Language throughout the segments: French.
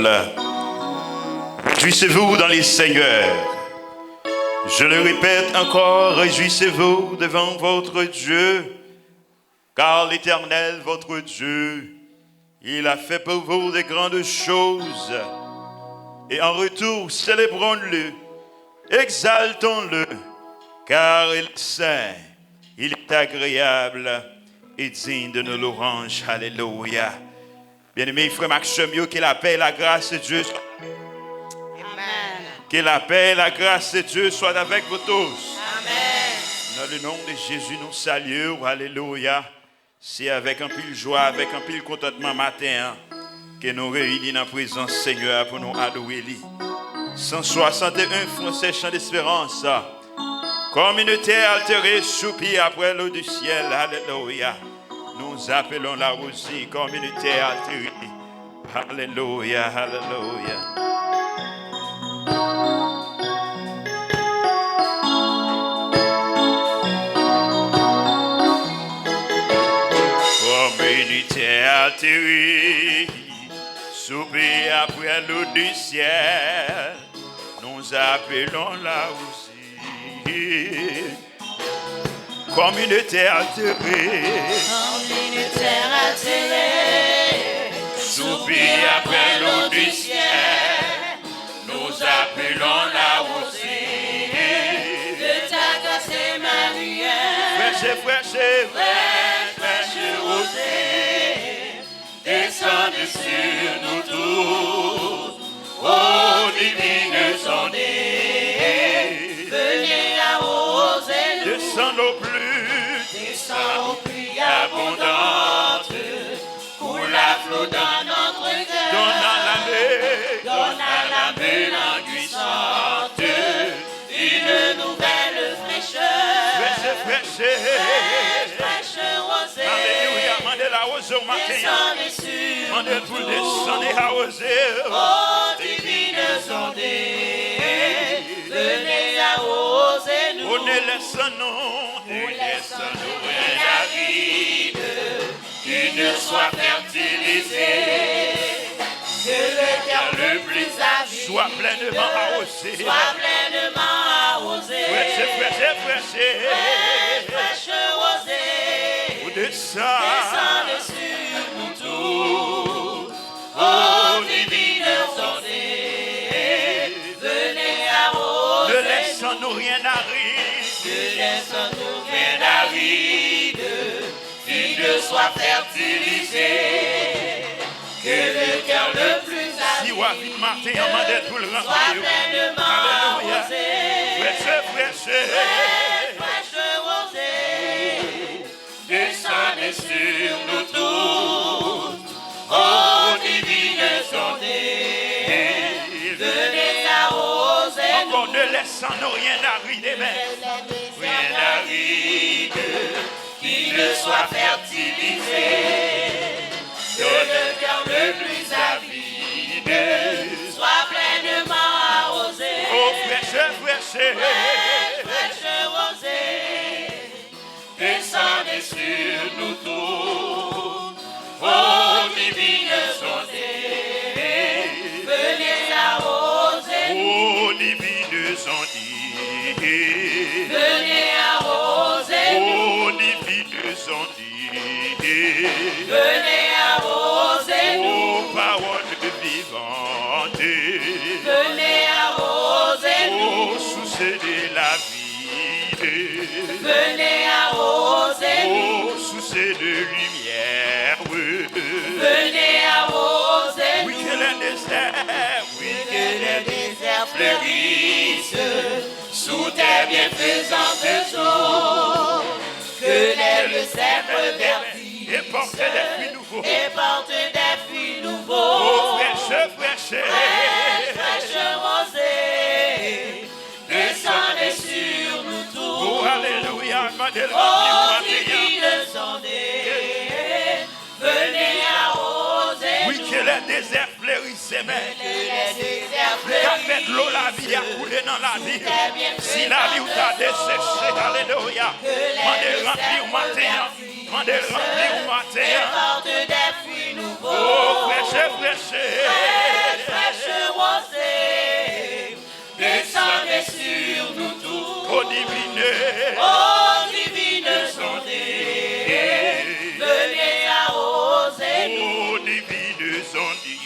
peuple. Réjouissez-vous dans les seigneurs. Je le répète encore, réjouissez-vous devant votre Dieu, car l'Éternel, votre Dieu, il a fait pour vous de grandes choses. Et en retour, célébrons-le, exaltons-le, car il est saint, il est agréable et digne de nos louanges. Alléluia. Bien-aimés frères Maxime, que la paix et la grâce de Dieu soient. Amen. Que la paix et la grâce de Dieu soient avec vous tous. Amen. Dans le nom de Jésus, nous saluons. Alléluia. C'est avec un pile joie, avec un pile contentement matin que nous réunis dans la présence Seigneur pour nous adorer. 161 Français chant d'espérance. Communauté altérée, soupir après l'eau du ciel. Alléluia. Nous appelons la rosée, communauté altérée. Alléluia, alléluia. Communauté altérée, soupir après l'eau du ciel. Nous appelons la rosée. Communauté altérée, communauté altérée, soupir après l'eau du ciel, nous appelons la rosée de ta grâce et ma lumière. Fraîche, fraîche rosée, descendez sur nous tous, ô divine sondée, venez arroser nous. Descends au plus abondante, pour la flot dans notre cœur, donne à l'âme languissante une nouvelle fraîcheur. Fraîche rosée, alléluia, mandez la rosée au matin, descendez sur mandez pour descendre à rosée. ô divine sondée, venez arroser nous. On ne laisse nous rien aride, une soif fertilisée, que le cœur le plus avide soit pleinement arrosé. Fraîche rosée, descendez sur nous tous, ô divine sondée, venez arroser. Ne laissons-nous rien aride, une soif fertilisée, que le cœur le plus avide si wavit matin, mandez tout le soit pleinement arrosé. Fraîche rosée, descendez sur nous tous, ô divine sondée, venez arroser. Encore ne laissons-nous rien arriver, rien aride, qui ne soit fertilisé, que le cœur le plus avide soit pleinement arrosé. Oh, fraîche rosée, descendez sur nous tous, ô divine sondée, venez arroser. Oh, divine sondée, Venez arroser. oh, divine sondée, Venez arroser. oh, parole vivante, Venez arroser. oh, source de la vie, Venez arroser. oh, source de lumière, Venez arroser. oui, que le désert, oui, Que le désert fleurisse sous tes bienfaisantes eaux. Que les cèdres verdissent et porte des fruits nouveaux, et portent des fruits nouveaux. oh, fraîche, Fraîche rosée, descendez sur nous tous. oh, alléluia, madeleine, Oh, divine sondée, venez arroser. oui, que le désert fleurisse, mais Que les déserts avec l'eau, la vie a coulé dans la vie. Si la vie t'a desséché, alléluia, mandez remplir au matin, mandez remplir au matin. et portent des fruits nouveaux. Oh, fraîche, arrosé, descendez sur nous tous. Ô divine sondée, venez arroser nous. Ô divine sondée,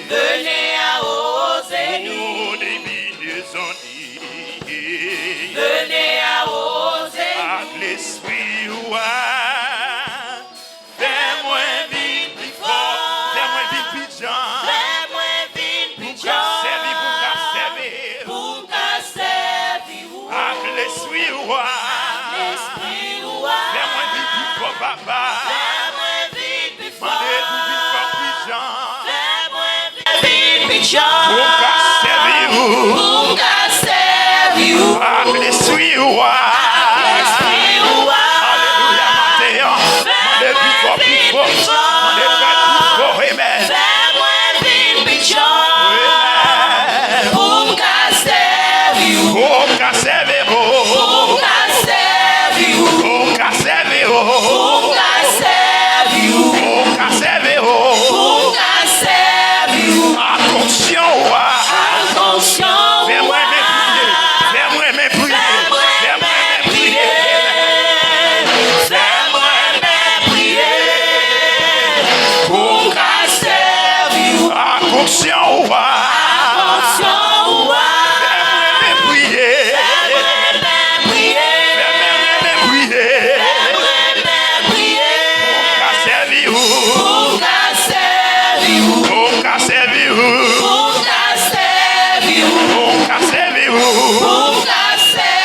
Venez arroser nous. ô divine sondée, Venez arroser nous. avec l'esprit roi, fais-moi vite plus fort, fais-moi vite plus Jean, Fais-moi vite plus pour qu'à servir, pour qu'à servir. avec l'esprit roi, L'esprit roi. fais-moi vite plus fort, papa, Fais-moi vite plus fort. mandez plus vite fort plus Jean, Fais-moi vite plus pour qu'à servir, pour qu'à servir. avec l'esprit roi. L'esprit roi. Alléluia, Mathéa. Mandez plus fort, plus fort. Mandez plus fort, amen. Fais-moi vite plus Amen. pour qu'à servir. Oh, qu'à servir, oh. Pour qu'à servir. Oh, qu'à servir, oh. Pour qu'à servir. Oh, qu'à servir, oh. Pour qu'à servir. Attention, ouais. Attention. Fais-moi mes prier. Fais-moi mes prier. Fais-moi mes prier. Fais-moi prier. Pour qu'à servir. Attention, ouais. Attention. Fais-moi mes prier. Fais-moi prier. Fais-moi mes prier. Fais-moi prier. Qu'à servir, oh. Pour qu'à servir. Oh, qu'à servir, oh. Pour qu'à servir. Oh, qu'à servir, oh. Pour qu'à servir.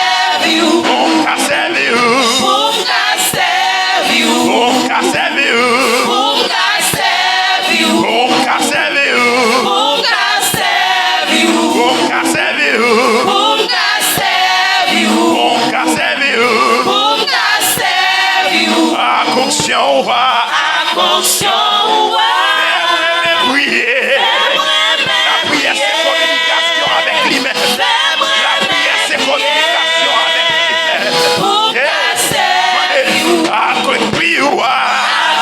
Oh, qu'à servir, oh. Pour qu'à servir. Oh, qu'à servir, oh. Pour qu'à servir. Oh, qu'à servir, oh. Pour qu'à servir. Oh, qu'à servir, oh. Pour qu'à servir. Oh, qu'à servir, oh. Pour qu'à servir. Attention, ouais. Attention. Fais-moi prier. La prière, c'est communication avec lui-même. La prière, c'est communication avec lui-même. Pour qu'à servir. Accomplis, ouais.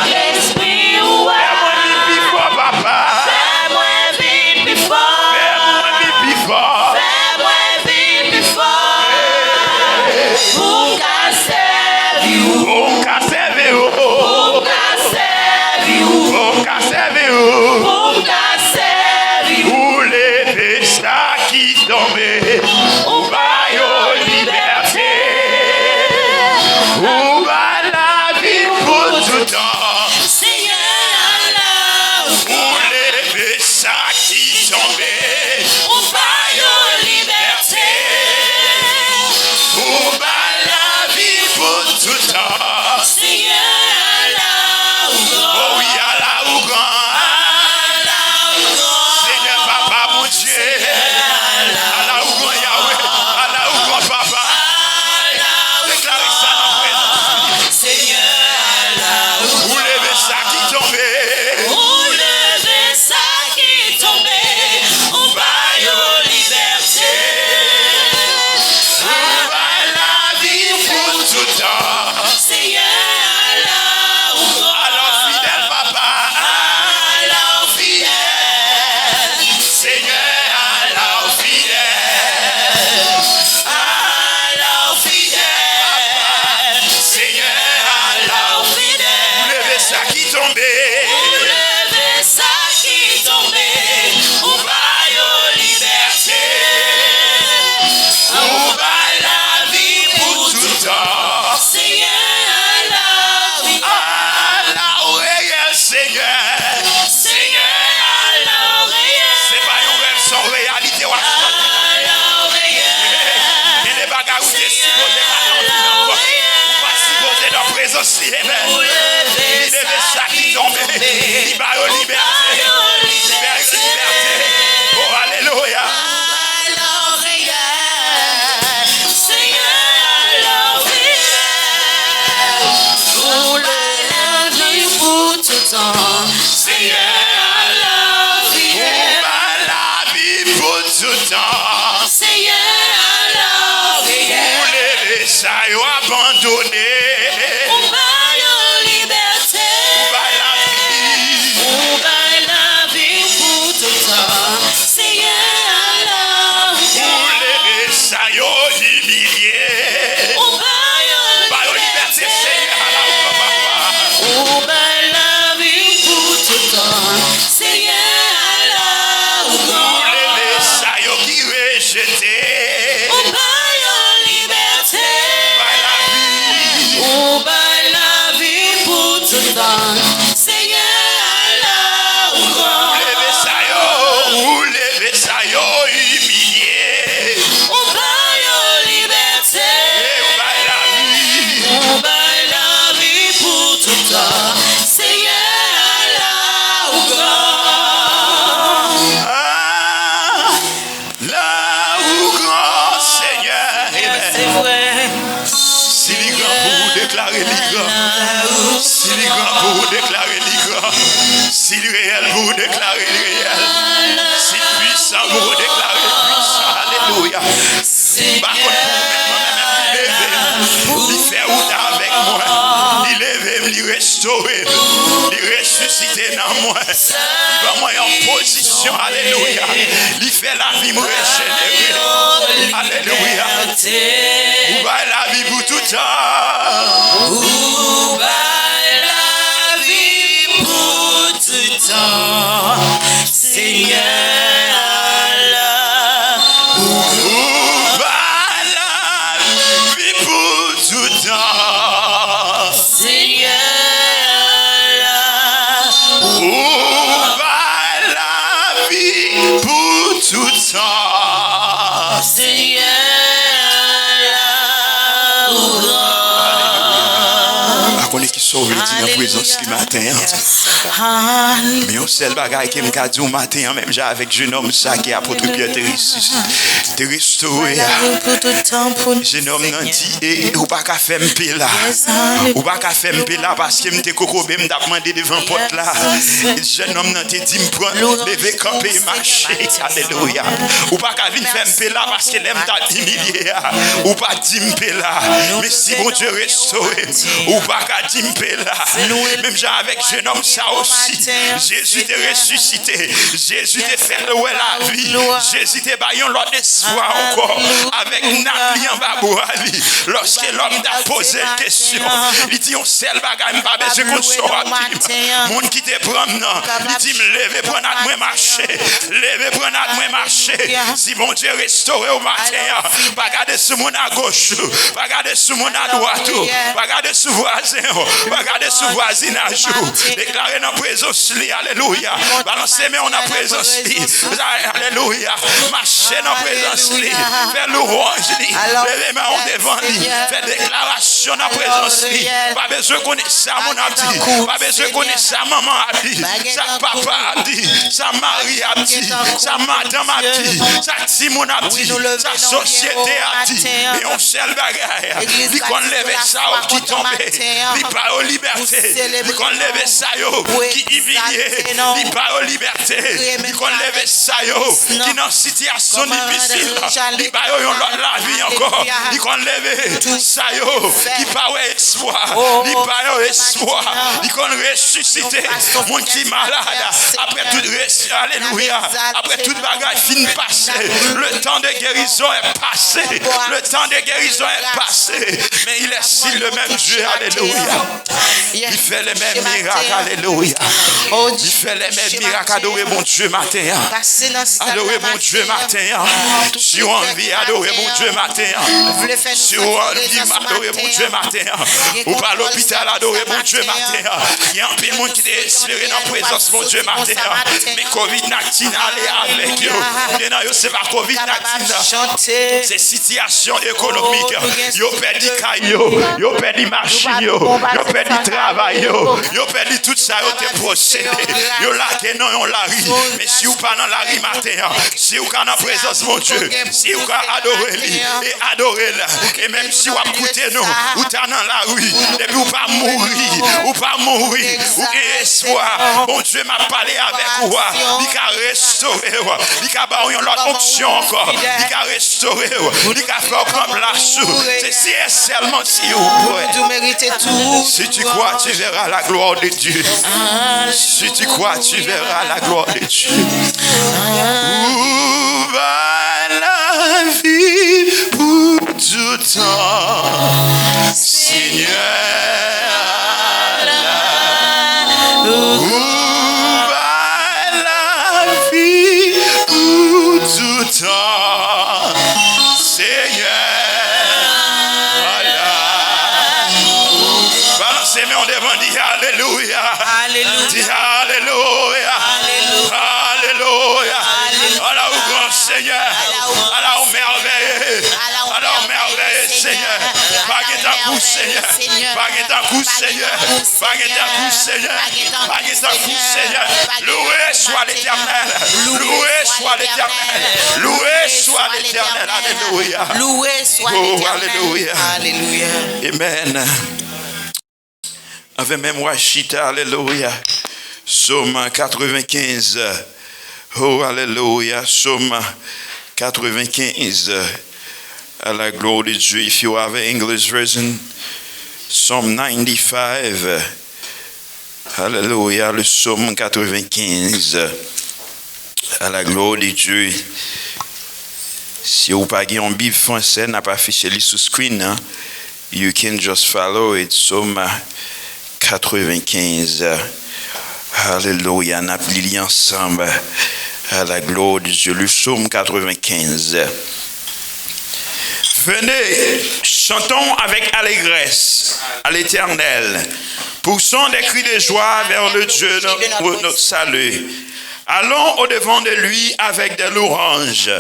L'esprit Fais-moi vite plus fort, papa. Fais-moi vite plus fort. Fais-moi vite plus fort. Fais-moi vite plus fort. Pour qu'à servir. Oh, qu'à servir, oh. Pour qu'à servir. Oh, qu'à servir, oh. Pour qu'à servir. Pour lever ça qui tombait, on va y liberté, on va la vie pour tout temps. Seigneur, alors, Pour lever ça qui tombait, on va y liberté. on va la vie pour tout temps. Seigneur, alors, Oh oui, à la ou grand, Seigneur Papa mon Dieu, à la ou grand Yahweh, à la ou grand Papa, déclarez ça dans la présence. Seigneur, Pour lever ça qui tombait. pour lever ça qui est tombé, on va y liberté. On va la vie pour tout temps. Seigneur, Alors fidèle papa, alors fidèle, Seigneur, alors fidèle, alors fidèle, Seigneur, alors alors fidèle. lever ça qui tombait. Pour lever ça qui est tombé, on va y liberté. On va la vie pour tout temps. Seigneur, alors Alors réel Seigneur, Seigneur, alors c'est pas un rêve sans réalité. alors Et les bagages où t'es supposé pas dans le ou pas supposé dans la présence si pour lever ça qui tombe, libère la liberté, libère la liberté. Oh alléluia. alors Seigneur, alors fidèle, pour la vie pour tout temps. Seigneur, alors On fidèle. va la vie pour tout temps. Seigneur, alors Pour lever ça y abandonné. on va y liberté. On va la vie. On va la vie pour tout temps. Ou ben la vie pour tout temps. Seigneur, là ou grand. Levez ça, yo qui rejeté. Ou ben la liberté. Par la vie. Ou ben la vie pour tout temps. Seigneur, là ou grand. Levez ça, yo. Levez ça, yo humilié. Ou ben la liberté. Et par la vie. Ou ben la vie pour tout temps. Seigneur, là ou grand. Ah, là où grand Seigneur est là. C'est vrai. Si les grands pour vous déclarer les grands. Si les grands pour vous déclarer les grands. Si le réel pour vous déclarer le réel. Si le puissant pour vous déclarer le puissant. Alléluia. Par contre, pour moi-même, il fait route avec moi. Il lève, il restaure, il ressuscite dans moi. Il va moi en position. Alléluia. Il fait la vie me régénérer. Alléluia. Où va la vie pour tout temps? Où va la vie pour tout temps, Seigneur, là. Où va la vie pour tout temps? Seigneur, là. Où va la vie pour tout temps? Seigneur, là. On est qui sauve le dit en présence du matin. Mais on seul bagaille qui m'a dit au matin, même j'ai avec jeune homme ça qui est apôtre Pierre te restauré. Jeune homme n'a dit, et ou pas qu'à faire un peu là. Ou pas qu'à faire un peu là parce que m'te kokobé m'a demandé devant porte là. Jeune homme n'a dit, me prendre, lever, camper, marcher. Alléluia. Ou pas qu'à venir faire un peu là parce que l'aime t'a humilié. Ou pas dire un peu là. Mais si bon Dieu restauré, ou pas qu'à dire un peu là. Même j'ai avec jeune homme ça aussi. Jésus t'a ressuscité. Jésus t'a fait la vie. Jésus t'a baillé l'autre espoir encore. Avec Napoli en Babouali. Lorsque l'homme t'a posé la question, il dit on seul bagaille, pas besoin qu'on soit monde qui te prend, il dit me lever, prendre à moi marcher. Lever, prendre à moi marcher. Si mon Dieu restauré au matin, pas garder ce monde à gauche, pas garder ce monde à droite, pas garder ce voisin, pas garder ce voisinage. Déclarer dans la présence, alléluia. Balancer mais on a présence, alléluia. Marcher dans la présence, faire louange, lever main devant lui, faire déclaration dans la présence. Pas besoin de connaître ça, mon ami. Pas besoin de connaître ça, maman a dit. Ça, papa a dit. Ça, Marie a dit. Ça, madame a dit. Ça, Timon a dit. Ça, société a dit. Et on seul bagaille. Il qu'on lève ça qui tombe. Il parle aux libertés. Il qu'on lève ça qui humilié. Il parle aux libertés. Il qu'on lève ça qui dans situation difficile. Il parle la vie encore. Il qu'on lève ça qui parle espoir. Il parle espoir. Il qu'on ressuscité. Mon qui malade. Après toute alléluia. Après toute bagarre fin passé. Le temps de guérison est passé. Le temps de guérison est passé. Mais il est si le même Dieu. Alléluia. Il fait les mêmes miracles. Alléluia. Il fait les mêmes miracles. Adorez mon Dieu matin. Adorez mon Dieu matin. Si on envie, adorez mon Dieu matin. Si on envie, adorez mon Dieu matin. Ou pas l'hôpital, adorez mon Dieu matin. Il y a un peu de monde qui est espéré dans la présence de mon Dieu matin. Mais Covid-19 allez avec eux. C'est pas Covid-19. C'est situation économique. Yo perdu caillou, yo perdu machine, yo perdu travail, yo perdu tout ça, yo te procédé. Yo là que non, on la rit. Mais si vous pas dans la rit matin, si vous dans la présence de mon Dieu, si vous adorez lui et adorez là, et même si vous écoutez nous, vous êtes dans la rue, et puis vous pas mourir, ou pas mourir, ou avez espoir. Mon Dieu m'a parlé avec vous, il a restauré, il a donné l'autre option encore, il a restauré, il a fait comme la soupe. C'est si et seulement si vous pouvez. Si tu crois, tu verras la gloire de Dieu. Si tu crois, tu verras la gloire de Dieu. Où va la vie pour tout temps, Seigneur? ses mains devant, dis Alléluia. Alléluia. Dis Alléluia. Alléluia. Alléluia. Alors, grand Seigneur. Alors, merveilleux. Alors, merveilleux, Seigneur. Pas que ta coup, Seigneur. Pas que ta coup, Seigneur. Pas que ta coup, Seigneur. Pas que ta coup, Seigneur. Loué soit l'Éternel. Loué soit l'Éternel. Loué soit l'Éternel. Alléluia. Loué soit Oh, l'Éternel. alléluia. Alléluia. Amen. Avec même Washita, alléluia. Psaume 95. Oh, alléluia. Psaume 95. À la gloire de Dieu. If you have an English version, Psalm 95. Alléluia. Le psaume 95. À la gloire de Dieu. Si vous n'avez pas une Bible française, n'a pas affiché sur le screen, hein? You can just follow it. Psaume 95. Alléluia. Nous appelons ensemble à la gloire de Dieu. Le psaume 95. Venez, chantons avec allégresse à l'Éternel. Poussons des cris de joie vers le Dieu pour notre salut. Allons au-devant de lui avec des louanges.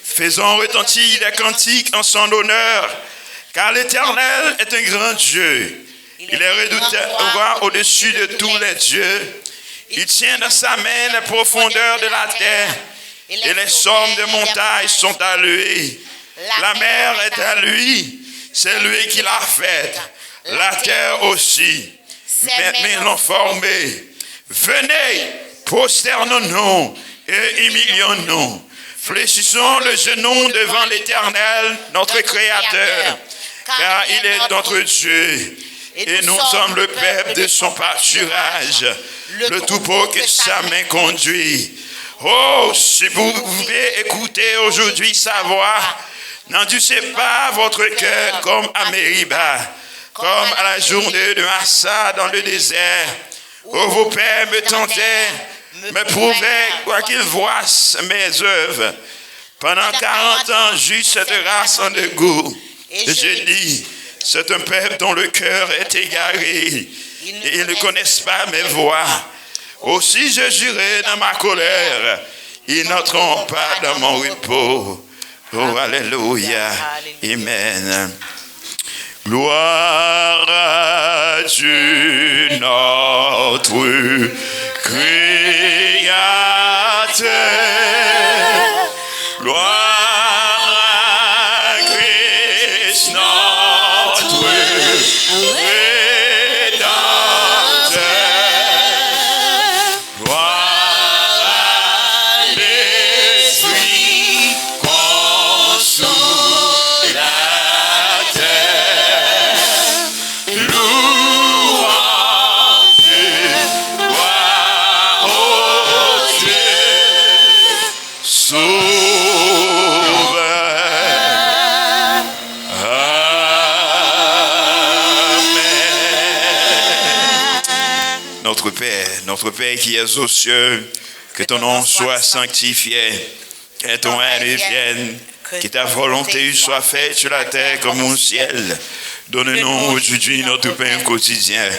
Faisons retentir des cantiques en son honneur. Car l'Éternel est un grand Dieu. Il est redouté au-dessus de tous les dieux. Il tient dans sa main les profondeurs de la terre. Et les sommes de montagnes sont à lui. La mer est à lui. C'est lui qui l'a faite. La terre aussi. Mais l'ont formée. Venez, prosternons-nous et humilions-nous. Fléchissons le genou devant l'Éternel, notre Créateur. Car il est notre Dieu. Et nous sommes le peuple de son pâturage. Le troupeau que sa main conduit. Oh, si vous pouvez écouter aujourd'hui sa voix, n'endurcez pas votre cœur comme à Mériba, comme à la journée de Massa dans le désert, où vos pères me tentaient, me prouvaient, quoiqu'ils voient mes œuvres. Pendant 40 ans, j'eus cette race en dégoût. Et je dis, c'est un peuple dont le cœur est égaré, et ils ne connaissent pas mes voies. Aussi je jurai dans ma colère, ils n'entreront pas dans mon repos. Oh, alléluia. Amen. Gloire à Dieu, notre Créateur. Gloire à Christ, notre Rédempteur. Gloire à l'Esprit consolateur. Louange et gloire au Dieu sauveur. Notre Père qui es aux cieux, que ton nom soit sanctifié, que ton règne vienne, que ta volonté soit faite sur la terre comme au ciel. Donne-nous aujourd'hui notre pain quotidien.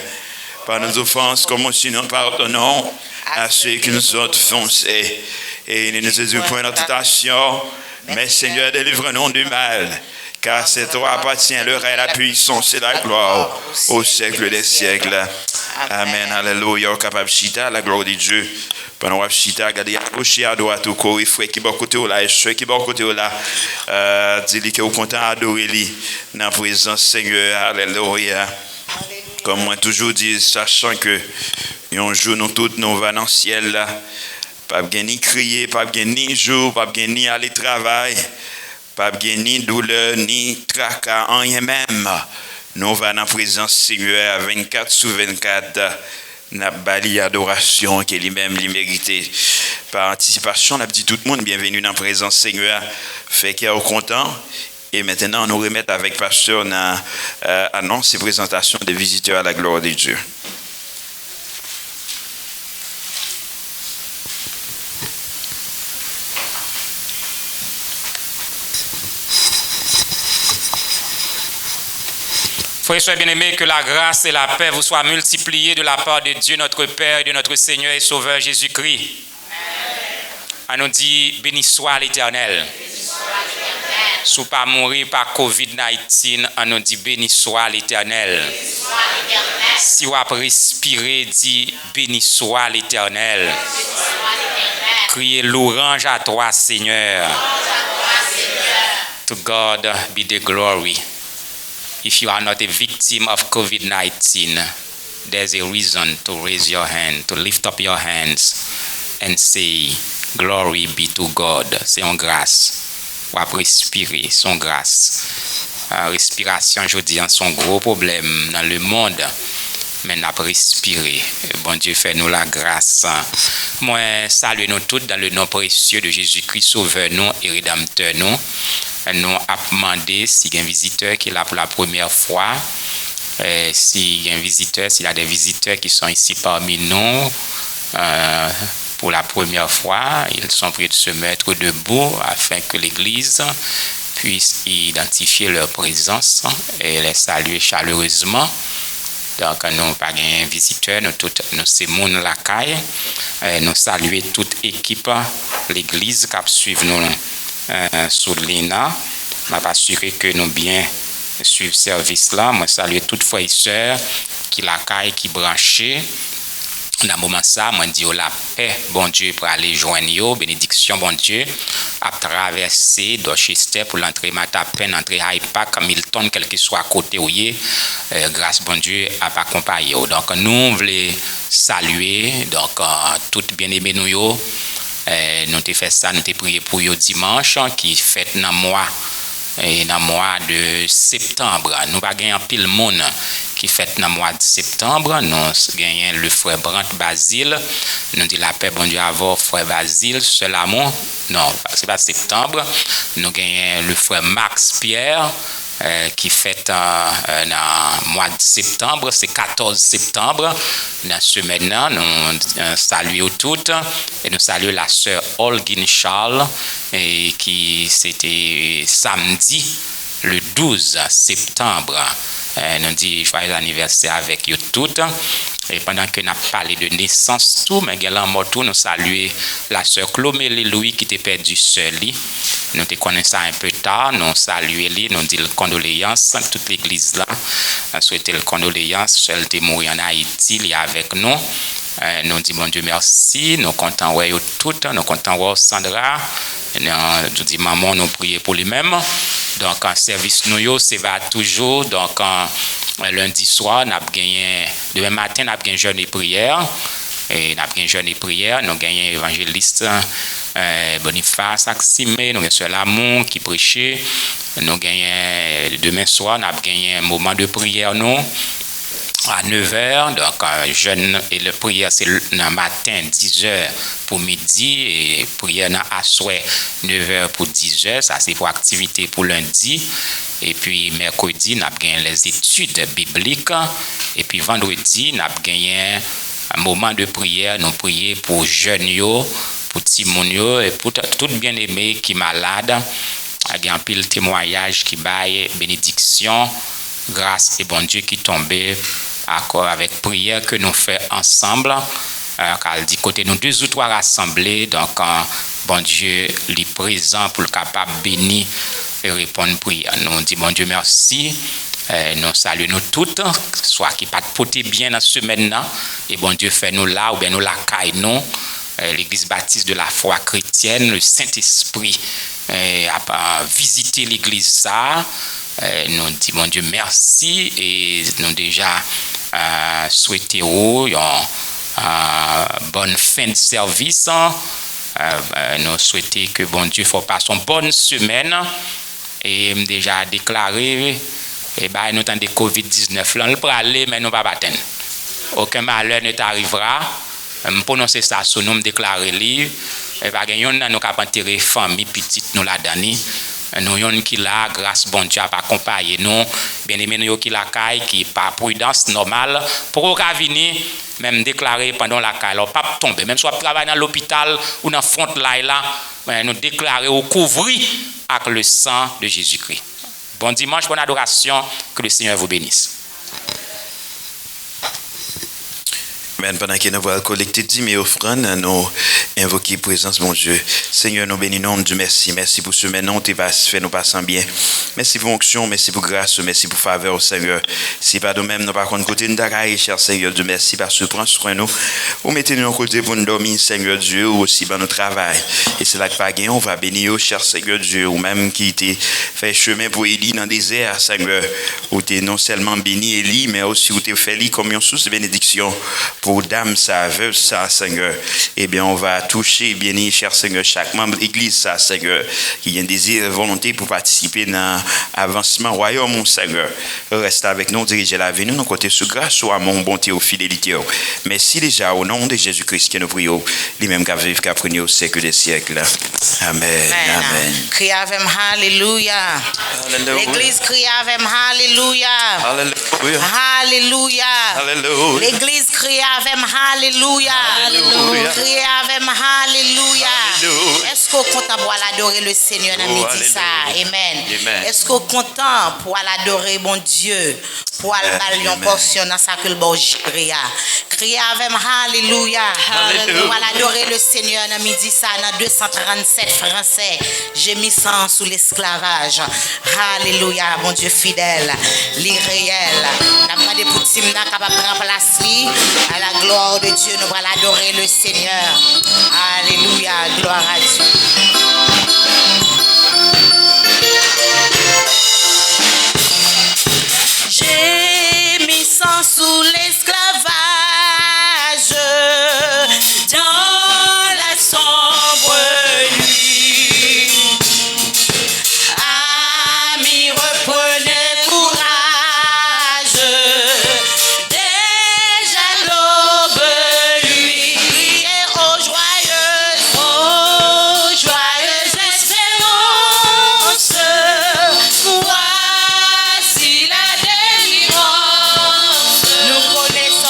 Par nos offenses, comme aussi nous pardonnons à ceux qui nous ont offensés. Et ne nous aide point dans tentation, mais Seigneur, délivre-nous du mal. Car c'est toi appartient le règne, la puissance et la gloire au siècle des siècles. Amen. Alléluia. Au capable chita, la gloire de Dieu. Pendant que chita, regardez à gauche et à droite, au corps, il faut qui bon côté là, et ceux qui bon côté là, dis-lui que vous content adorer lui dans la présence Seigneur. Alléluia. Comme moi toujours dis, sachant que un jour nous tous nous va dans le ciel là, pas bien ni crier, pas bien ni jour, pas bien ni aller travailler. Pas bien ni douleur, ni tracas, rien même. Nous va dans la présence Seigneur à 24 sur 24. N'a bali adoration qui lui-même lui mérité. Par anticipation, on a dit tout le monde bienvenue dans la présence Seigneur. Fait qu'il est content. Et maintenant, nous remettons avec pasteur dans annonce et présentation des visiteurs à la gloire de Dieu. Frères et sœurs bien-aimés, que la grâce et la paix vous soient multipliées de la part de Dieu notre Père et de notre Seigneur et Sauveur Jésus-Christ. On nous dit, béni soit l'Éternel. Sous pas mourir par COVID-19, on nous dit, béni soit l'Éternel. Si vous avez respiré, dit, béni soit l'Éternel. Criez louange à toi, Seigneur. To God be the glory. If you are not a victim of COVID-19, there's a reason to raise your hand, to lift up your hands and say, glory be to God. C'est en grâce. On va respirer, son grâce. Respiration, je dis, c'est un gros problème dans le monde. Mais on a respiré. Bon Dieu, fait-nous la grâce. Moi, salue nous tous dans le nom précieux de Jésus-Christ, sauveur nous et rédempteur nous. Nous avons demandé s'il y a un visiteur qui est là pour la première fois, s'il y a un visiteur, s'il y a des visiteurs qui sont ici parmi nous pour la première fois, ils sont prêts de se mettre debout afin que l'Église puisse identifier leur présence et les saluer chaleureusement. Donc, nous pas un visiteur, nous c'est mon la caille, nous saluer toute équipe, l'Église qui suit nous. Sous l'INA, je m'assurer que nous bien suivre service là. Moi saluer toutes frères et sœurs qui la caille, qui branchées. Dans le moment ça, moi dis la paix, bon Dieu, pour aller joindre yo, bénédiction, bon Dieu, à traverser Dorchester pour l'entrée Matapen, l'entrée Hyde Park, Milton, quel que soit à côté où y est, grâce bon Dieu à accompagner. Donc nous voulons saluer, donc toutes bien-aimés nous yo. Nous avons fait ça, nous avons prié pour eux dimanche, qui fête dans le mois de septembre. Nous n'avons pas un pile monde qui fête dans le mois de septembre. Nous avons le frère Brandt Basile. Nous disons la paix, bon Dieu, avoir frère Basile, seul amour. Non, ce n'est pas septembre. Nous avons le frère Max Pierre. Qui fête dans le mois de septembre, c'est 14 septembre. Dans ce semaine-là, nous saluons toutes et nous saluons la sœur Olgin Charles, et qui c'était samedi, le 12 septembre. Nous disons joyeux anniversaire avec vous toutes. Et pendant que nous avons parlé de naissance, tout, mais également, nous saluons la sœur Chlomélie Louis qui était perdue seule. Nous te connaissons un peu tard, nous saluons, nous disons condoléances, toute l'église là, souhaitons le condoléances, elle était morte en Haïti, il est avec nous. Nous disons bon Dieu merci, nous comptons ouais toutes, nous comptons ouais Sandra, nous disons maman, nous prions pour lui-même. Donc en service nous c'est va toujours, donc lundi soir, nous avons gagné, demain matin, nous avons gagné jeûne et prière. Et nous avons gagné jeûne et prière, nous avons gagné évangéliste Boniface Aximé, nous avons sur l'amour qui prêchait, nous avons demain soir, nous avons gagné un moment de prière nous à 9h, donc jeûne et le prière c'est le matin 10h pour midi et prière à soir 9h pour 10h, ça c'est pour activité pour lundi. Et puis mercredi, nous avons gagné les études bibliques et puis vendredi, nous avons gagné un moment de prière, nous prions pour jeunes, pour Timonio et pour tout bien-aimé qui est malade. Il y a un pile témoignage qui baille, bénédiction, grâce et bon Dieu qui tombait avec prière que nous faisons ensemble. Car il dit côté nous 2 ou 3 rassemblés, donc bon Dieu est présent pour le capable bénir et répondre prière. Nous disons bon Dieu merci. Nous saluons nous toutes, soit qui pas porter bien dans ce semaine-là, et bon Dieu fait nous là, ou bien nous la caille nous, l'église baptiste de la foi chrétienne, le Saint-Esprit a visité l'église ça, nous disons bon Dieu merci, et nous déjà souhaitons une bonne fin de service, nous souhaitons que bon Dieu fasse une bonne semaine, et déjà déclaré. Et bien, nous avons des COVID-19. Là, nous pouvons aller, mais nous ne pouvons pas atteindre. Aucun malheur ne t'arrivera. Nous prononcer ça sur nous, déclarer livre. Et bien, nous avons enterré famille petite, nous la donné. Nous avons qui là, grâce bon Dieu, à accompagner nous. Bien aimé, nous qui la caille, qui par prudence normale, pour venir, même déclarer pendant la caille. Alors, pas tomber. Même si on travaille dans l'hôpital ou dans le front là, nous déclarer ou couvrir avec le sang de Jésus-Christ. Bon dimanche, bonne adoration. Que le Seigneur vous bénisse. Amen. Pendant que nous allons collecter 10 000 offrandes, nous invoquer présence, mon Dieu. Seigneur, nous bénissons, Dieu merci. Merci pour ce maintenant, tu vas faire nous passer bien. Merci pour onction, merci pour grâce, merci pour faveur, Seigneur. Si pas de même, nous par contre côté de ta cher Seigneur, Dieu merci parce que prends soin de nous. Vous mettez-nous à côté pour nous dormir, Seigneur Dieu, ou aussi dans notre travail. Et c'est là que pas gagner, on va bénir, cher Seigneur Dieu, ou même qui t'a fait chemin pour Élie dans le désert, Seigneur. Où tu non seulement béni Élie, mais aussi où tu fait Élie comme une source de bénédiction pour dame ça, veuve ça, Seigneur. Eh bien, on va toucher, bénir, cher Seigneur, chaque membre de l'église, ça, Seigneur, qui a un désir et volonté pour participer dans l'avancement royaume, mon Seigneur. Reste avec nous, dirigez la vie, nous, nos côtés sous grâce, soit mon bonté ou fidélité. Merci déjà au nom de Jésus-Christ que nous prions, lui-même qui a vécu, qui a pris au siècle des siècles. Amen. Amen. Crie avec Alléluia. L'église crie avec Alléluia. Alléluia. Alléluia. Alléluia. L'église crie avec Alléluia. Alléluia. Crie avec Alléluia. Alléluia. Est-ce qu'on compte pour adorer le Seigneur dans midi ça? Amen. Est-ce qu'on content pour adorer mon Dieu? Pour aller en portion dans sa culture cria. Crie avec Alléluia. Pour adorer le Seigneur dans midi ça dans 237 français. J'ai mis ça sous l'esclavage. Alléluia, mon Dieu fidèle, l'irréel. N'a demandé pour Timna capable de prendre place à la gloire de Dieu. Nous allons adorer le Seigneur. Alléluia, gloire à Dieu. J'ai mis ça sous l'esclavage dans la sombre nuit. Amis, reprenez courage. Déjà l'aube lui. Priez aux joyeuses espérances. Voici la délivrance. Nous connaissons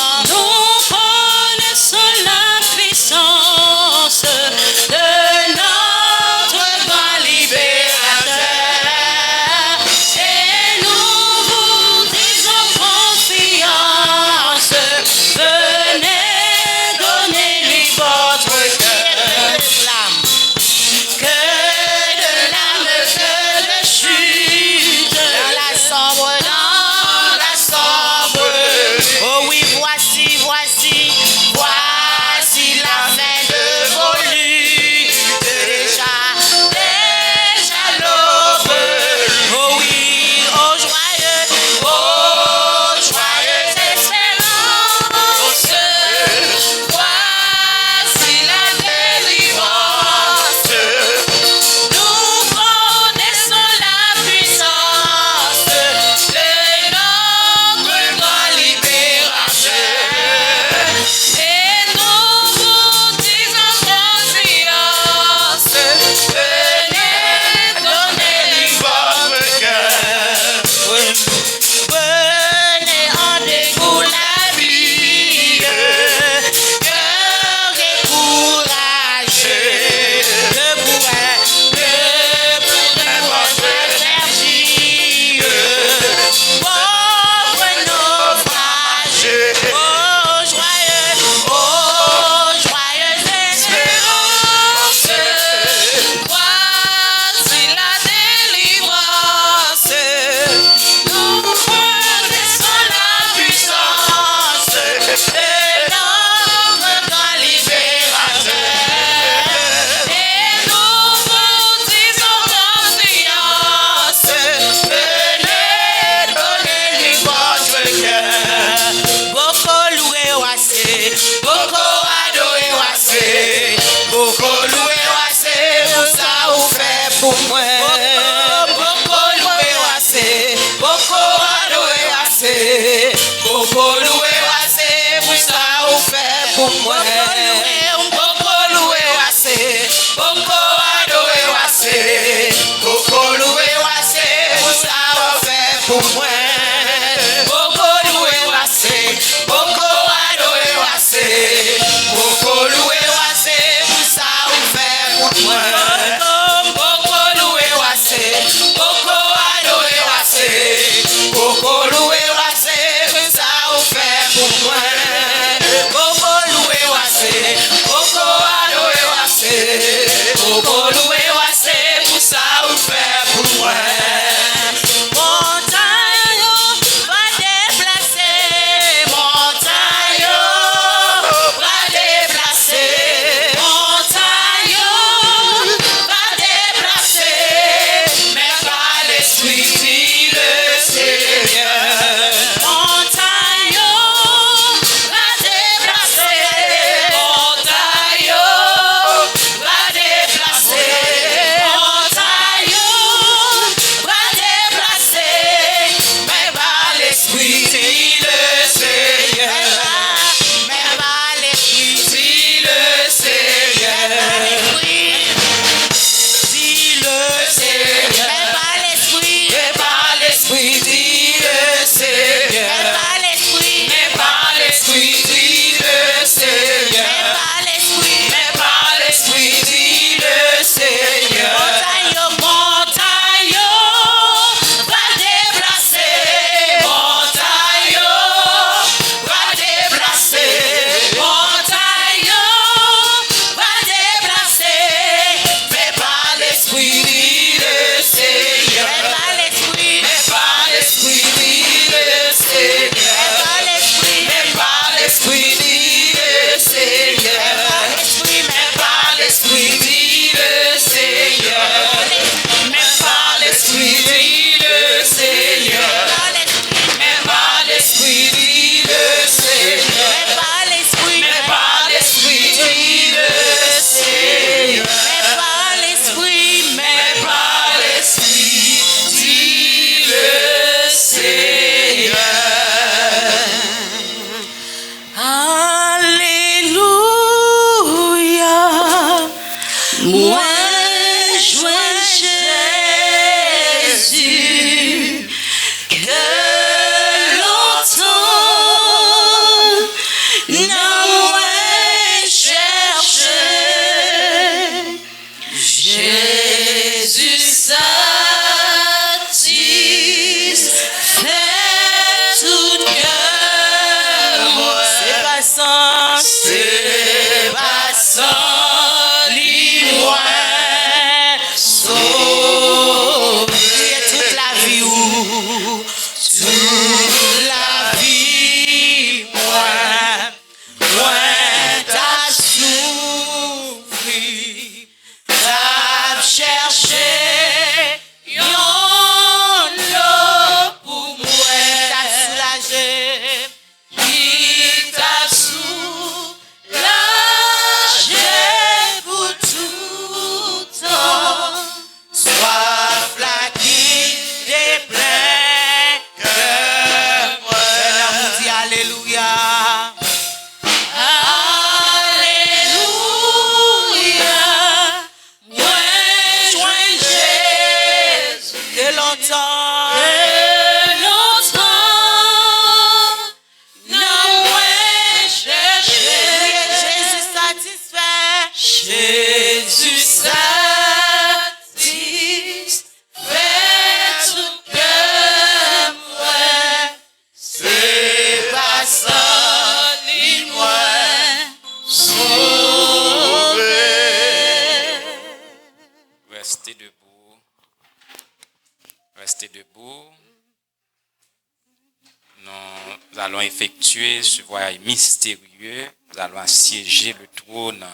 allons effectuer ce voyage mystérieux. Nous allons assiéger le trône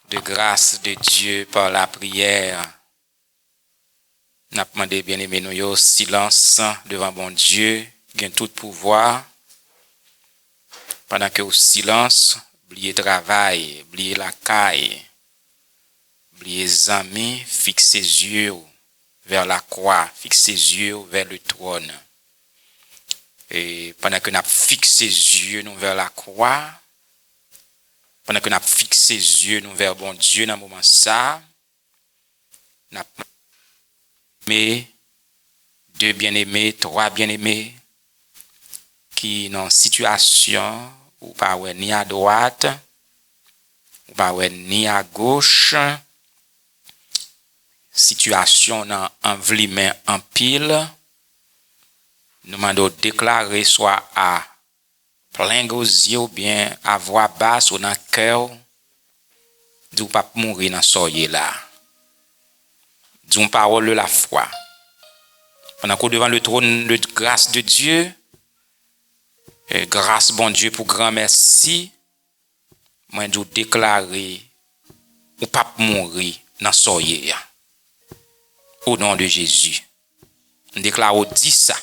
de grâce de Dieu par la prière. Nous avons demandé, bien-aimés, nous silence devant bon Dieu, qui a tout pouvoir. Pendant que au silence, oubliez le travail, oubliez la caille, oubliez les amis, fixez les yeux vers la croix, fixez les yeux vers le trône. Et pendant que nous avons fixé les yeux nous vers la croix, pendant que nous avons fixé les yeux nous vers bon Dieu dans ce moment ça, nous avons aimé deux bien-aimés, trois bien-aimés qui dans une situation ou pas ni à droite, ou pas ni à gauche, situation dans enveloppement en pile, nous demandons de déclarer soit à plein gosier ou bien à voix basse ou dans le cœur, d'où pas mourir dans soyez là. D'où parole de la foi. Pendant qu'on devant le trône de grâce de Dieu, et grâce bon Dieu pour grand merci, moi je déclarer ou pas mourir dans soyez. Au nom de Jésus. On déclare ou dit ça.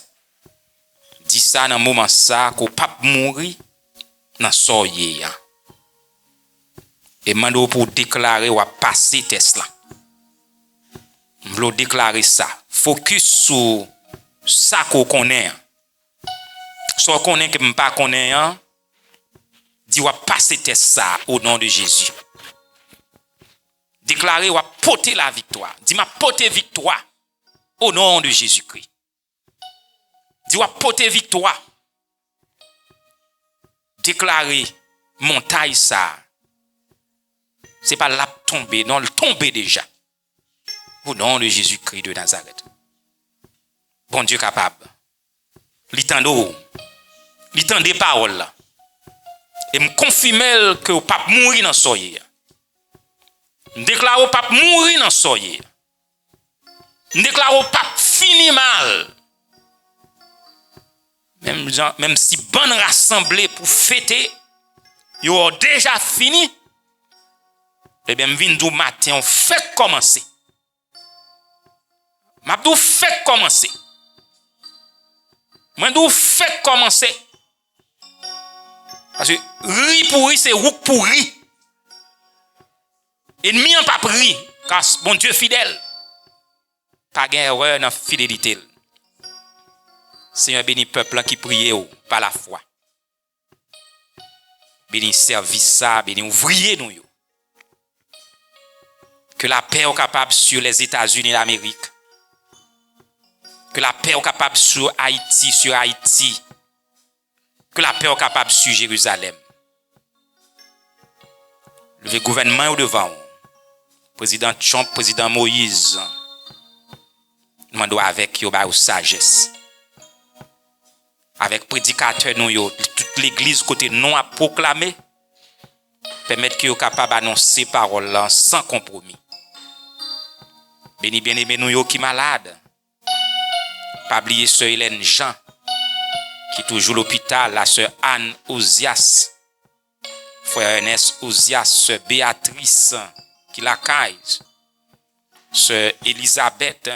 Dit ça dans le moment ça qu'on pas mourir dans soyez. Et mando pour déclarer ou passer test là. On veut déclarer ça. Focus sur ça qu'on connaît. Soit qu'on connaît que pas connaît, dit ou passer test ça au nom de Jésus. Déclarer ou porter la victoire. Dis m'a porter victoire au nom de Jésus-Christ. Dis ou porter victoire. Déclarer montagne ça. C'est pas la tomber, non, le tomber déjà. Au nom de Jésus-Christ de Nazareth. Bon Dieu capable. L'itando. L'itande des paroles. Et me confirmer que au pape mourir dans soyez. Déclare au pape mourir dans soyez. Déclare au pape fini mal. Même si bonne rassemblée pour fêter, yo ont déjà fini. Eh bien, vinn dou matin on fait commencer. M'abdou fait commencer. Moi dou fait commencer. Parce que ri pour ri c'est rouk pour ri. Ennemi en pas pris, car bon Dieu fidèle. Pas gain erreur dans fidélité. Seigneur béni peuple qui prie par la foi. Béni service ça, béni ouvrier nous yo. Que la paix est capable sur les États-Unis d'Amérique. Que la paix est capable sur Haïti. Que la paix est capable sur Jérusalem. Le gouvernement est devant. Président Trump, président Moïse. Nous devons avec yo ba sagesse. Avec prédicateur nous yo, toute l'église côté non à proclamer. Permettre qu'ils soient capables d'annoncer parole là sans compromis. Béni bien-aimé nous yo qui malade. Pas oublier sœur Hélène Jean qui toujours l'hôpital, la sœur Anne Ozias, frère Ernest Ozias, sœur Béatrice qui la caille, sœur Elisabeth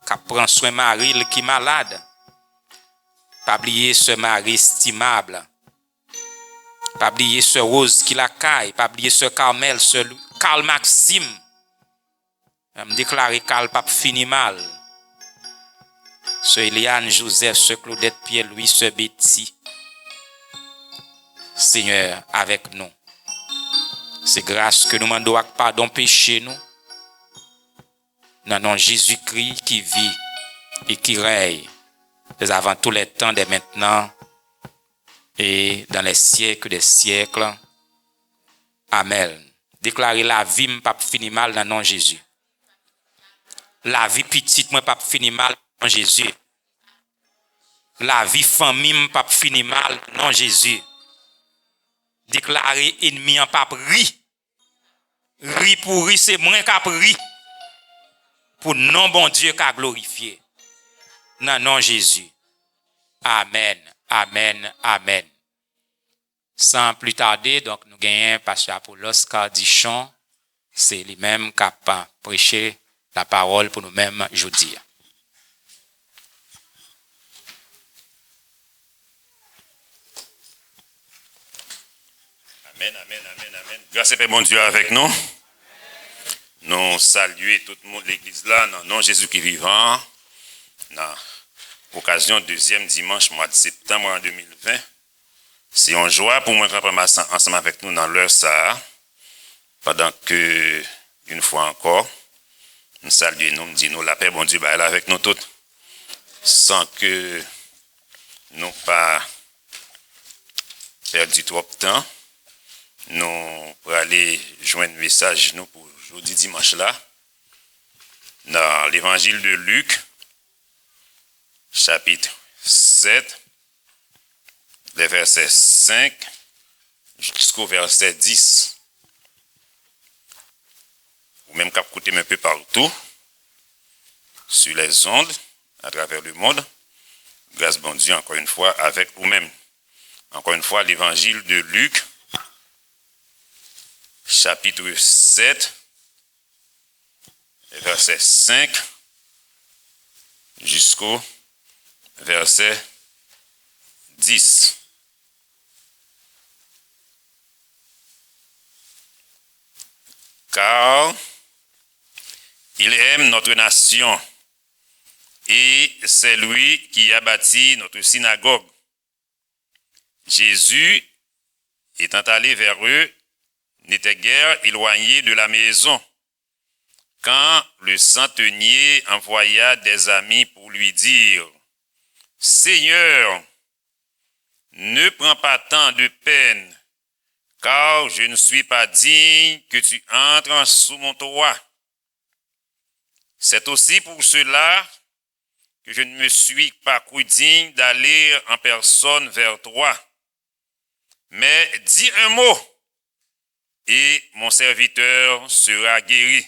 qui prend soin Marie qui malade. Pas oublier sœur Marie estimable. Pas oublier sœur Rose qui la caille, pas oublier sœur Carmel, sœur Carl Maxime. Me déclarer Carl pas fini mal. Sœur Eliane Joseph, sœur Claudette Pierre-Louis, sœur Betty. Seigneur avec nous. C'est grâce que nous demandons pardon péché nous. Dans nom Jésus-Christ qui vit et qui règne dès avant tous les temps, dès maintenant et dans les siècles des siècles. Amen. Déclarer la vie m'pas fini mal dans nom Jésus. La vie petite moi pas fini mal dans Jésus. La vie famille m'pas fini mal dans Jésus. Déclarer ennemi en pas ri. Ri pour ri c'est moins qu'à ri. Pour non bon Dieu qu'a glorifié. Dans nom Jésus. Amen. Amen, amen. Sans plus tarder, donc nous gagnons pasteur Apollos Cardichon, c'est lui-même qui a prêché la parole pour nous-mêmes aujourd'hui. Amen, amen, amen, amen. Grâce et paix, bon Dieu, avec nous. Nous saluons tout le monde de l'église là, dans le nom de Jésus qui est vivant, dans l'occasion deuxième dimanche mois de septembre en 2020. C'est une joie pour moi de rentrer ensemble avec nous dans l'heure ça, pendant que, une fois encore, nous saluons, nous disons la paix, bon Dieu, elle est avec nous toutes, sans que nous pas perdu trop de temps. Nous pour aller joindre un message nous pour aujourd'hui dimanche là dans l'évangile de Luc chapitre 7 les versets 5 jusqu'au verset 10 ou même qu'à écouter un peu partout sur les ondes à travers le monde. Grâce bon Dieu encore une fois avec vous-même. Encore une fois l'évangile de Luc chapitre 7, verset 5 jusqu'au verset 10. Car il aime notre nation et c'est lui qui a bâti notre synagogue. Jésus, étant allé vers eux, n'était guère éloigné de la maison, quand le centenier envoya des amis pour lui dire « Seigneur, ne prends pas tant de peine, car je ne suis pas digne que tu entres sous mon toit. C'est aussi pour cela que je ne me suis pas cru digne d'aller en personne vers toi. Mais dis un mot, et mon serviteur sera guéri.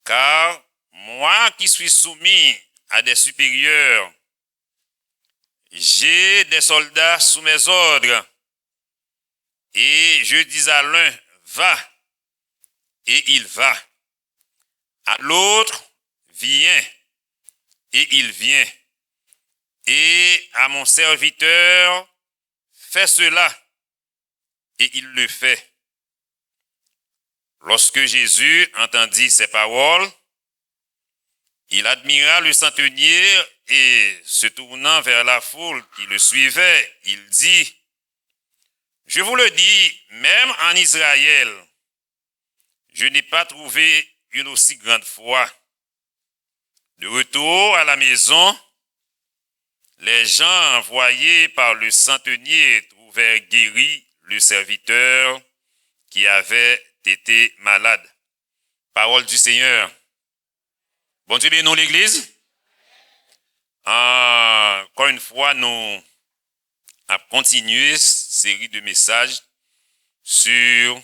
Car moi qui suis soumis à des supérieurs, j'ai des soldats sous mes ordres, et je dis à l'un, va, et il va. À l'autre, viens, et il vient. Et à mon serviteur, fais cela, et il le fait. Lorsque Jésus entendit ces paroles, il admira le centenier et, se tournant vers la foule qui le suivait, il dit, « Je vous le dis, même en Israël, je n'ai pas trouvé une aussi grande foi. » De retour à la maison, les gens envoyés par le centenier trouvèrent guéri le serviteur qui avait été malade. Parole du Seigneur. Bon Dieu, bénis-nous l'église. Encore une fois, nous avons continué cette série de messages sur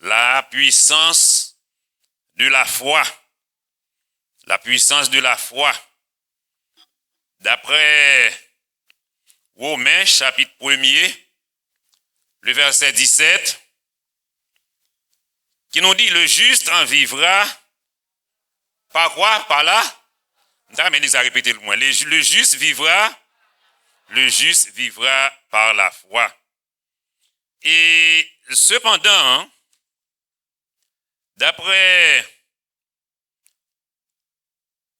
la puissance de la foi. La puissance de la foi. D'après Romains, chapitre 1er, le verset 17, qui nous dit, le juste en vivra par quoi? Par là? Mais il a répété le moins. Le juste vivra par la foi. Et cependant, d'après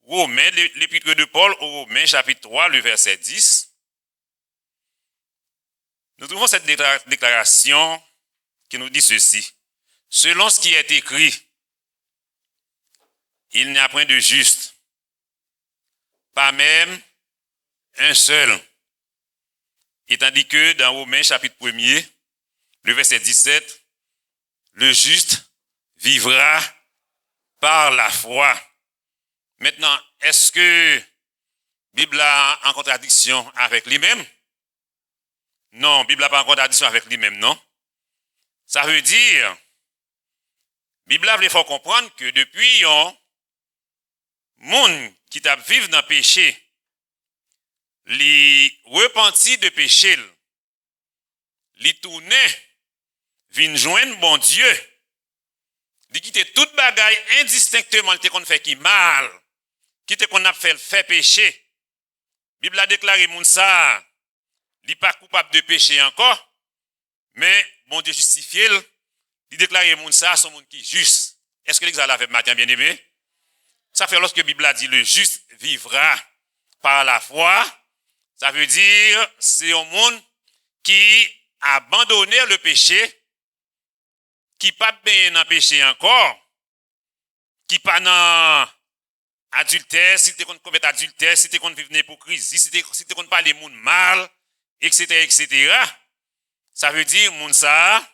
Romains, l'épître de Paul aux Romains, chapitre 3, le verset 10, nous trouvons cette déclaration qui nous dit ceci. Selon ce qui est écrit, il n'y a point de juste, pas même un seul. Et tandis que dans Romains chapitre 1er, le verset 17, le juste vivra par la foi. Maintenant, est-ce que la Bible est en contradiction avec lui-même? Non, la Bible n'est pas en contradiction avec lui-même, non. Ça veut dire, la Bible il faut comprendre que depuis un monde qui t'a vivre dans le péché, li repenti de péché, li tourne, vin joindre bon Dieu, li quitte toute bagaille indistinctement, li te kon fait qui mal, qui te kon a fait péché. Bible a déclaré moun ça, li pas coupable de péché encore, mais bon Dieu justifié, il déclare moun ça son monde qui juste. Est-ce que l'examen fait matin bien aimé? Ça fait lorsque la Bible a dit le juste vivra par la foi, ça veut dire c'est un monde qui a abandonné le péché, qui pas bien dans le péché encore, qui pas dans adultère, si tu commettre adultère, si tu vivre dans l'hypocrisie, si tu parler monde mal, etc., etc. Ça veut dire moun ça,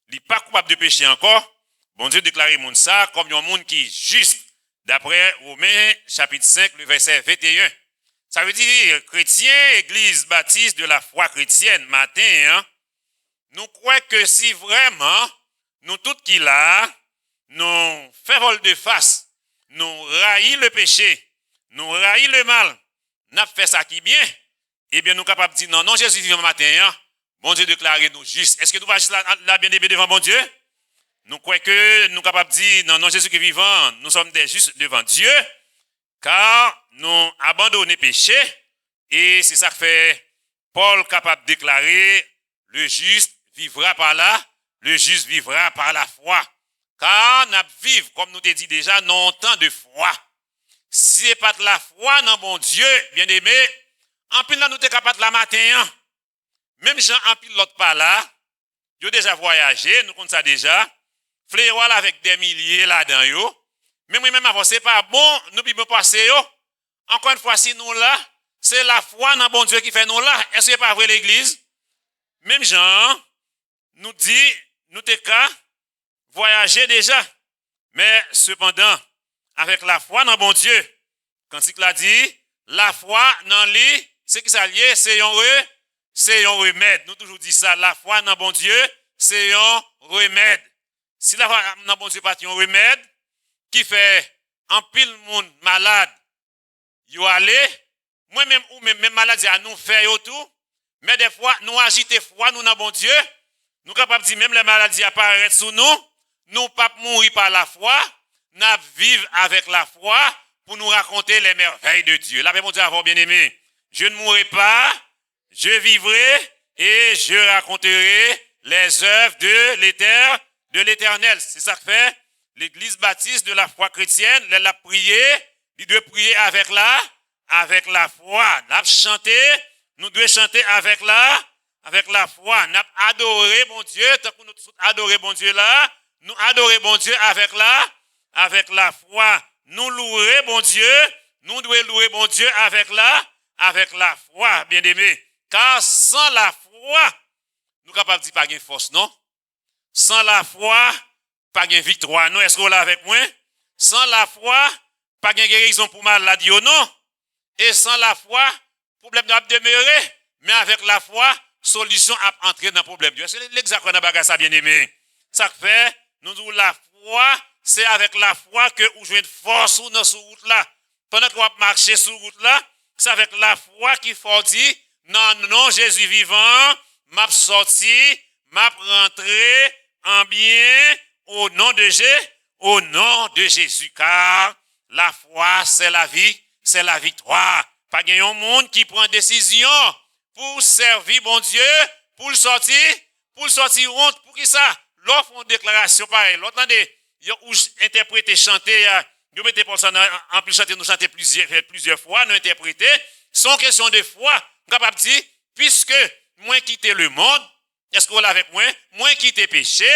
il n'est pas coupable de péché encore. Bon Dieu déclare moun ça comme un monde qui est juste. D'après Romains chapitre 5, le verset 21. Ça veut dire, chrétiens, église baptiste de la foi chrétienne, matin, nous croyons que si vraiment, nous tous qui là, nous faisons vol de face, nous raillons le péché, nous raillons le mal, nous fait ça qui est bien, eh bien nous sommes capables de dire non, non, Jésus vivant matin, bon Dieu déclare nous juste. Est-ce que nous va juste la bien-aimé devant bon Dieu? Nous croyons que nous sommes capables de dire non, non, Jésus qui est vivant, nous sommes des justes devant Dieu, car nous abandonnons le péché, et c'est ça que fait Paul capable de déclarer le juste vivra par là, le juste vivra par la foi. Car nous vivons, comme nous t'ai dit déjà, dans un temps de foi. Si ce n'est pas de la foi dans bon Dieu, bien aimé, en pile là nous sommes capables de la matin. Même Jean en pile l'autre par là, ils ont déjà voyagé, nous connaissons ça déjà. Fléau avec des milliers là-dedans yo. Mais moi-même avant, c'est pas bon, nous pouvons passer yo. Encore une fois, si nous là, c'est la foi dans bon Dieu qui fait nous là. Est-ce que c'est pas vrai l'église? Même Jean nous dit, nous t'es qu'à voyager déjà. Mais cependant, avec la foi dans bon Dieu, quand il a dit, la foi dans lui, c'est qui ça lié, c'est un remède. Nous toujours dit ça, la foi dans bon Dieu, c'est un remède. Si la foi dans bon Dieu pas un remède, qui fait en pile monde malade, yo aller, moi-même ou même maladie à nous faire tout, mais des fois, nous agiter foi, nous dans bon Dieu, nous capables de dire même les maladies apparaissent sous nous, nous pas mourir par la foi, nous vivre avec la foi pour nous raconter les merveilles de Dieu. La paix mon Dieu avant bien aimé, je ne mourrai pas, je vivrai et je raconterai les œuvres de l'Éternel. C'est ça que fait l'Église baptiste de la foi chrétienne. Elle a prié, il doit prier avec la foi. Nous chanter, nous devons chanter avec la foi. Nous adorer bon Dieu, tant que nous adorer bon Dieu là, nous adorer bon Dieu avec la foi. Nous louer bon Dieu, nous devons louer bon Dieu avec la foi, bien aimé. Car sans la foi, nous sommes capables de dire pas de force, non? Sans la foi, pas de victoire, non? Est-ce que vous l'avez avec moi? Sans la foi, pas de guérison pour maladie, non? Et sans la foi, problème doit demeurer, mais avec la foi, solution à entrer dans le problème. Est-ce que l'exact dans bagage ça bien aimé? Ça fait, nous disons la foi, c'est avec la foi que vous jouez de force ou dans cette route là. Pendant que vous marchez sur route là, c'est avec la foi qu'il faut dire, non, Jésus vivant, m'a sorti, m'a rentré en bien au nom de Jésus, car la foi, c'est la vie, c'est la victoire. Pas qu'il y ait un monde qui prend décision pour servir bon Dieu, pour le sortir honte, pour qui ça? L'offre une déclaration pareille. L'autre, où interpréter, chanter, nous mettez pour ça en plus chanter, nous chanter plusieurs fois, nous interpréter, sans question de foi, capable de dire, puisque moi quitter le monde, est-ce que vous l'avez avec moi quitter péché,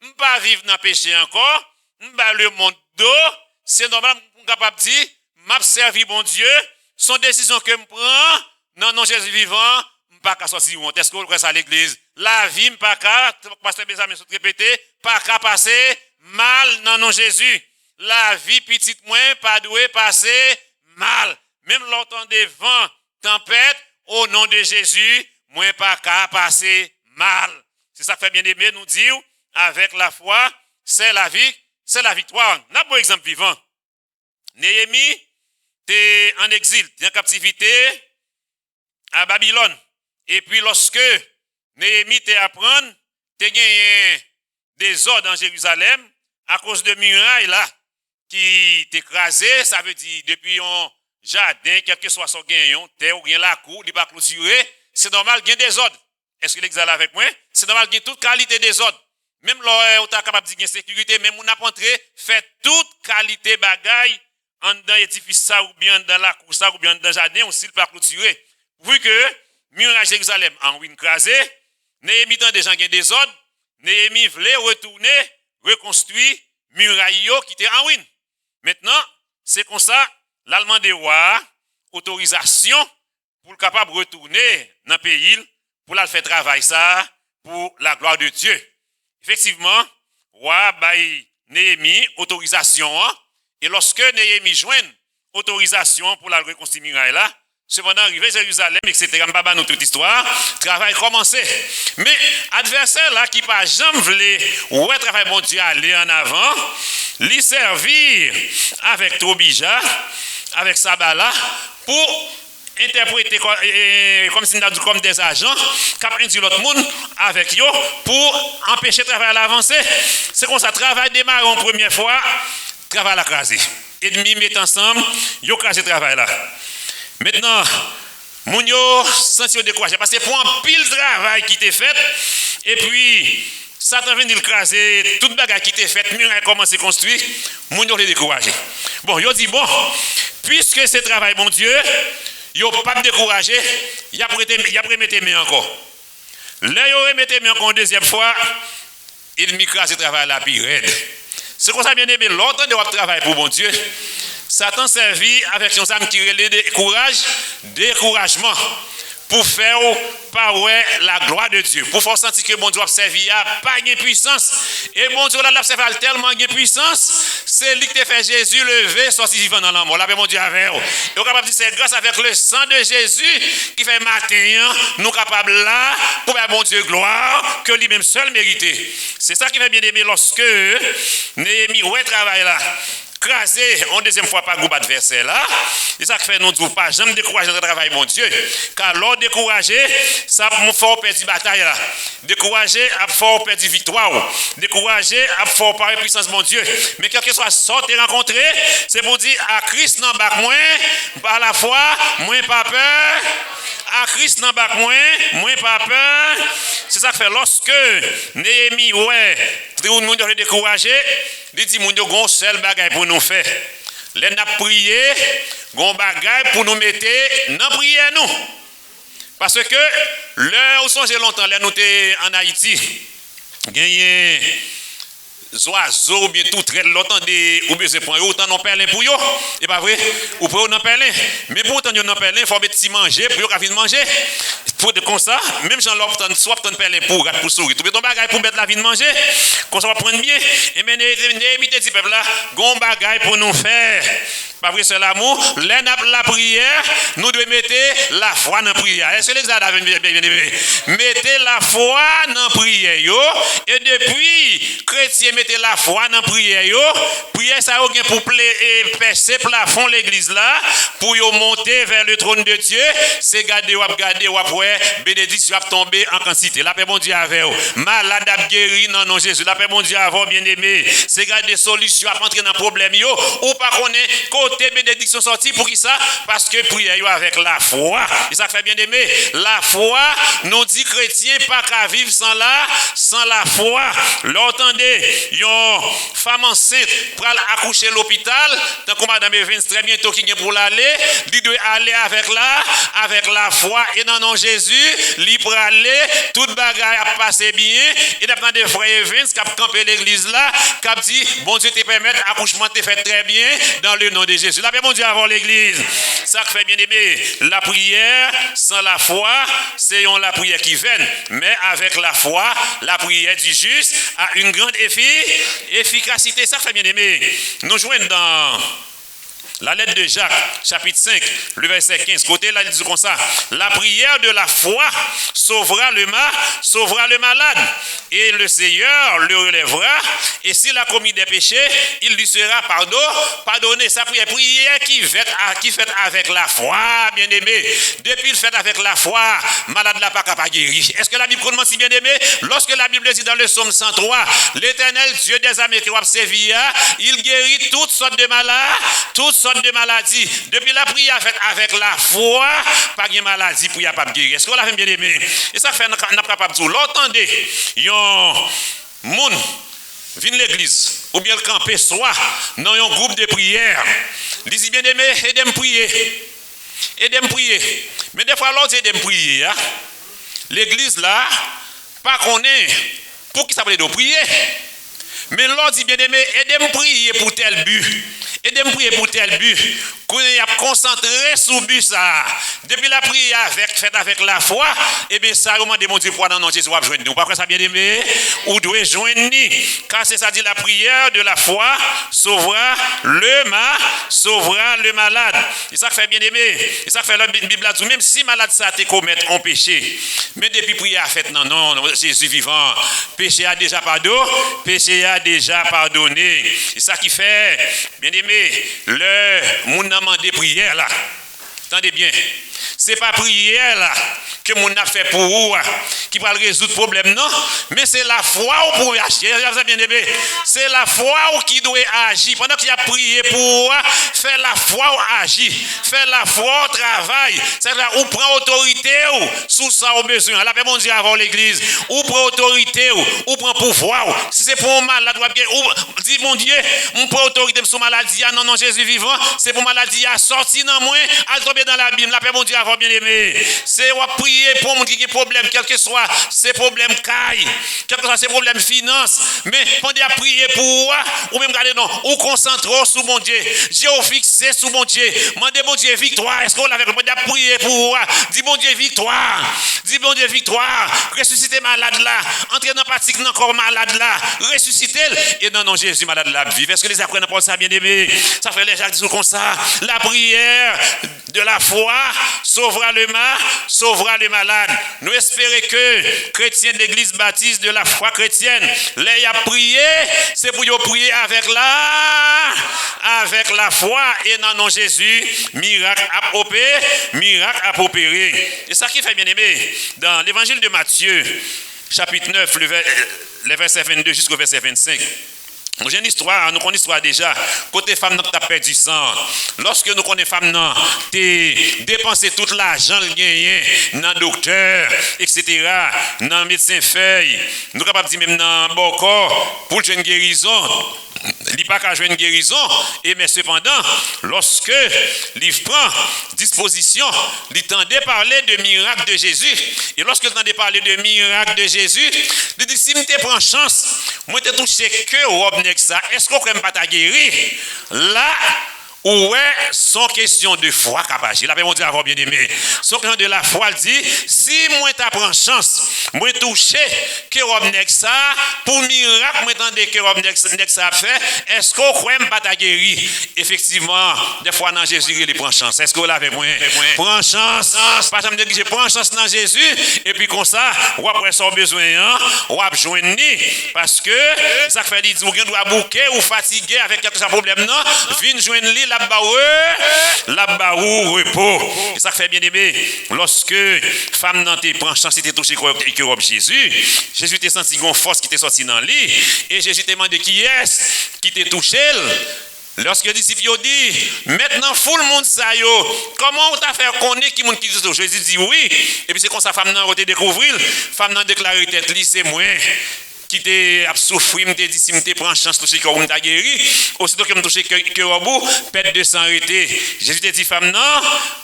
je ne vais pas vivre dans le péché encore, je vais le monde d'eau, c'est normal, je suis capable de dire, m'a servi bon Dieu, son décision que je prends, non, Jésus vivant, je ne vais pas sortir honte. Est-ce que vous croyez ça à l'église? La vie, je ne vais pas, pasteur Bézamé, se répéter, pas qu'à passer mal, non, Jésus. La vie, petite moins, pas doué passer mal. Même l'entend des vents, tempête, au nom de Jésus, moins pas qu'à passer mal. C'est ça que fait bien aimé nous dire, avec la foi, c'est la vie, c'est la victoire. On a un bon exemple vivant. Néhémie, t'es en exil, t'es en captivité, à Babylone. Et puis lorsque Néhémie te apprendre, te gagné des ordres en Jérusalem à cause de murailles là qui t'écrasé, ça veut dire depuis un jardin, quel que soit son gagnant, terre ou bien la cour, il pas clôturé, c'est normal qu'il y ait des ordres. Est-ce que l'exemple avec moi? C'est normal qu'il y ait toute qualité des ordres. Même là, on est capable de dire sécurité, même on a entré, fait toute qualité bagaille en dans l'édifice ça ou bien dans la cour ça ou bien dans le jardin, on s'il pas clôturé. Vu que muraille Jérusalem en ruine crasée, Néhémie dans des gens qui ont des ordres, Néhémie voulait retourner, reconstruire muraille qui était en ruine. Maintenant, c'est comme ça, l'Allemand des rois, autorisation pour le capable de retourner dans le pays, pour la faire travail ça, pour la gloire de Dieu. Effectivement, roi bail Néhémie, autorisation, et lorsque Néhémie joint autorisation pour la reconstruire muraille là, cependant, arrivé à Jérusalem, etc., je ne vais pas nous toute histoire, travail commencé. Mais, adversaire là, qui pas jamais voulu, ouais, travail bon Dieu, aller en avant, lui servir avec Tobija, avec Sabala, pour interpréter comme si nous avons comme des agents, qui ont induit l'autre monde avec eux, pour empêcher le travail à l'avancer. C'est comme ça, travail démarre en première fois, travail à craser. Ennemis mettent ensemble, ils ont crasé le travail là. Maintenant, moun yo senti découragé parce que pour un pile travail qui t'est fait et puis Satan vient l'écraser toute bagarre qui t'est faite, muraille commence à construire, moun yo les découragé. Bon, yo dit bon, puisque c'est travail mon Dieu, yo pas découragé, y a remettre main encore. Là yo remettre main encore une deuxième fois, il m'écrase le travail la pire. C'est comme ça bien aimé, longtemps de travail pour mon Dieu. Satan servit avec son âme qui relève découragement pour faire par la gloire de Dieu. Pour faire sentir que mon Dieu a servi à pas de puissance. Et mon Dieu l'a servi tellement de puissance, c'est lui qui a fait Jésus lever, sortir vivant dans la mort. Là, mon Dieu avait. Et on est capable de dire c'est grâce avec le sang de Jésus qui fait matin, nous capables là, pour faire mon Dieu gloire, que lui-même seul mérité. C'est ça qui fait bien aimer lorsque Néhémie travaille là. Crasé en deuxième fois par groupe adversaire là, et ça fait nous dire pas jamais décourager notre travail mon Dieu, car l'ordre découragé ça nous fait perdre bataille là, découragé à faire perdre victoire, découragé à faire par puissance mon Dieu, mais quel que soit sorte et rencontré, c'est pour dire à Christ n'en bac moins, par la foi, moins pas peur. À Christ n'en bac moins pas peur. C'est ça que fait lorsque Néhémie tout le monde est découragé, il dit moun yo gon seul bagay pour nous faire. Les n'a prié, gon bagay pour nous mettre dans prière nous. Parce que l'heure où songez longtemps là nous t'es en Haïti, gagné oiseaux bien tout très longtemps des ou besoin point autant non perlin pour yo et pas vrai ou pour non perlin mais pourtant yo non perlin faut mettre si manger pour yo ka fin manger pour de comme ça même Jean l'obtend soit obtend perlin pour sourire tout ton bagage pour mettre la vie de manger qu'on ça va prendre bien et mais Néhémie dit peuple là gon bagage pour nous faire pas vrai c'est l'amour la prière nous devons mettre la foi dans la prière est-ce que l'examen bien mettez la foi dans la prière yo et depuis chrétien mettez la foi dans la prière yo prière ça yo pour percer plafond l'église là pour yo monter vers le trône de Dieu c'est garder ou après bénédiction va tomber en quantité la paix mon Dieu avec malade a guéri dans nom Jésus la paix mon Dieu avant bien aimé c'est garder solution à entrer dans problème yo ou pas connaît côté bénédiction sortie pour qui ça parce que prière yo avec la foi et ça fait bien aimé la foi nous dit chrétien pas qu'à vivre sans la foi l'entendez yon femme enceinte pour accoucher l'hôpital tant que madame Evans très bientôt qui vient pour l'aller il doit aller avec la foi et dans nom Jésus li pour aller toute bagaille a passé bien et d'après des frères Evans qui a campé l'église là qui a dit bon Dieu te permettre accouchement te fait très bien dans le nom de Jésus la paix mon Dieu avant l'église ça fait bien aimé la prière sans la foi c'est la prière qui vaine mais avec la foi la prière du juste a une grande efficacité ça fait bien aimé nous joignons dans La lettre de Jacques, chapitre 5, le verset 15. Côté là, il dit comme ça. La prière de la foi sauvera le malade. Et le Seigneur le relèvera. Et s'il a commis des péchés, il lui sera pardonné. Sa prière qui fait avec la foi, bien aimé. Depuis le fait avec la foi, malade n'a pas capable de guérir. Est-ce que la Bible commence si bien aimé? Lorsque la Bible dit dans le psaume 103, l'Éternel, Dieu des armées qui va servir, il guérit toutes sortes de maladies. Depuis la prière faite avec la foi, pas de maladie pour y pas guérir. Est-ce qu'on l'a bien aimé? Et ça fait n'a pas capable de dire. L'entendez, yon moun vient l'église ou bien le camper soit dans un groupe de prière. Il dit bien aimé, aidez-moi prier. Mais des fois l'autre aidez-moi prier. L'église là, pas qu'on est pour qui ça veut dire prier. Mais l'autre dit bien aimé, aidez-moi prier pour tel but. Aidez-moi prier pour tel but. Qu'on y a concentré sur but ça. Depuis la prière faite avec la foi, et bien ça demande mon Dieu pour dans nom Jésus va joindre nous. Pas que ça bien aimé, ou doit joindre ni. Car c'est ça dit la prière de la foi sauvera le malade. Et ça fait bien aimé. Et ça fait la Bible dit même si malade ça te commettre un péché. Mais depuis prière faite non Jésus vivant, péché a déjà pardonné. Et ça qui fait bien aimé le monde demandé prière là. Attendez bien. C'est pas prière là que mon a fait pour vous qui va résoudre le problème non, mais c'est la foi pour acheter. Bien aimé. C'est la foi qui doit agir pendant qu'il a prié pour vous, faire la foi agir, faire la foi travail. C'est-à-dire ou prend autorité ou sous ça au besoin. La paix mon Dieu avant l'église, ou prend autorité ou prend pouvoir. Si c'est pour un malade ou dit mon Dieu, on prend autorité sur maladie non Jésus vivant, c'est pour maladie à sortir dans moi, à tomber dans l'abîme. La paix mon Dieu avant bien aimé. C'est on prier pour mon qui a problème, quel que soit ces problèmes caille, quel que soit ces problèmes finance, mais pendant à prier pour ou même garder non, ou concentrer sur mon Dieu, j'ai fixé sur mon Dieu, demandez mon Dieu victoire. Est-ce qu'on l'avait pendant à prier pour dis mon Dieu victoire, ressuscitez malade là, entrez dans pratique encore malade là, ressuscitez et non Jésus malade là vive. Est-ce que les apprenants pour ça bien aimé? Ça fait les gens disent comme ça, la prière de la foi sauvera le malade. Nous espérons que chrétiens de l'église baptiste de la foi chrétienne, les a prié, c'est pour y prier avec la foi et non non Jésus, miracle à opérer. Et ça qui fait bien aimé dans l'évangile de Matthieu, chapitre 9, le verset 22 jusqu'au verset 25. Nous avons une histoire, nous connaissons l'histoire déjà. Côté femme, nous avons perdu sang. Lorsque nous connaissons femme, nous avons dépensé tout l'argent gagné dans le docteur, etc., dans le médecin feuille. Nous sommes capables de dire même dans le bon corps pour une guérison. Il n'y a pas qu'à jouer une guérison, mais cependant, lorsque il prend disposition, il tendait parler de miracle de Jésus. Et lorsque il tendait parler de miracle de Jésus, il dit, si je prends chance, moi je touché que robe ça, est-ce qu'on ne peut pas ta guérir? Là, ouais, sans question de foi capable. La paix mon Dieu avant bien aimé. Sans question de la foi dit, si moi t'apprends chance, moi touché que robe ça pour miracle moi tendez que robe ça fait, est-ce qu'on croit pas ta guérir? Effectivement, des fois dans Jésus il prend chance. Est-ce que vous l'avez moi? Prends chance. Pas ça me dire que je prends chance dans Jésus et puis comme ça, ou après son besoin, ou à joindre parce que ça fait dit ou bien doit bouquer ou fatigué avec quelque problème non, viens joindre lui la baou repos. Et ça fait bien aimé. Lorsque femme nan te prend chance te toucher que robe Jésus te senti une force qui te sorti dans lui et Jésus te demandé qui est qui te touché. Lorsque les disciples ont dit, maintenant, full le monde ça yo, comment on t'a fait connaître qui monde qui dit Jésus dit oui. Et puis c'est comme ça femme nan a découvrir, femme nan déclaré tête li c'est moi. Qui t'a souffert, me dit si me prend chance toucher que on t'a guéri, aussitôt que me toucher que au bout, perte de sang arrêté. Jésus te dit femme non,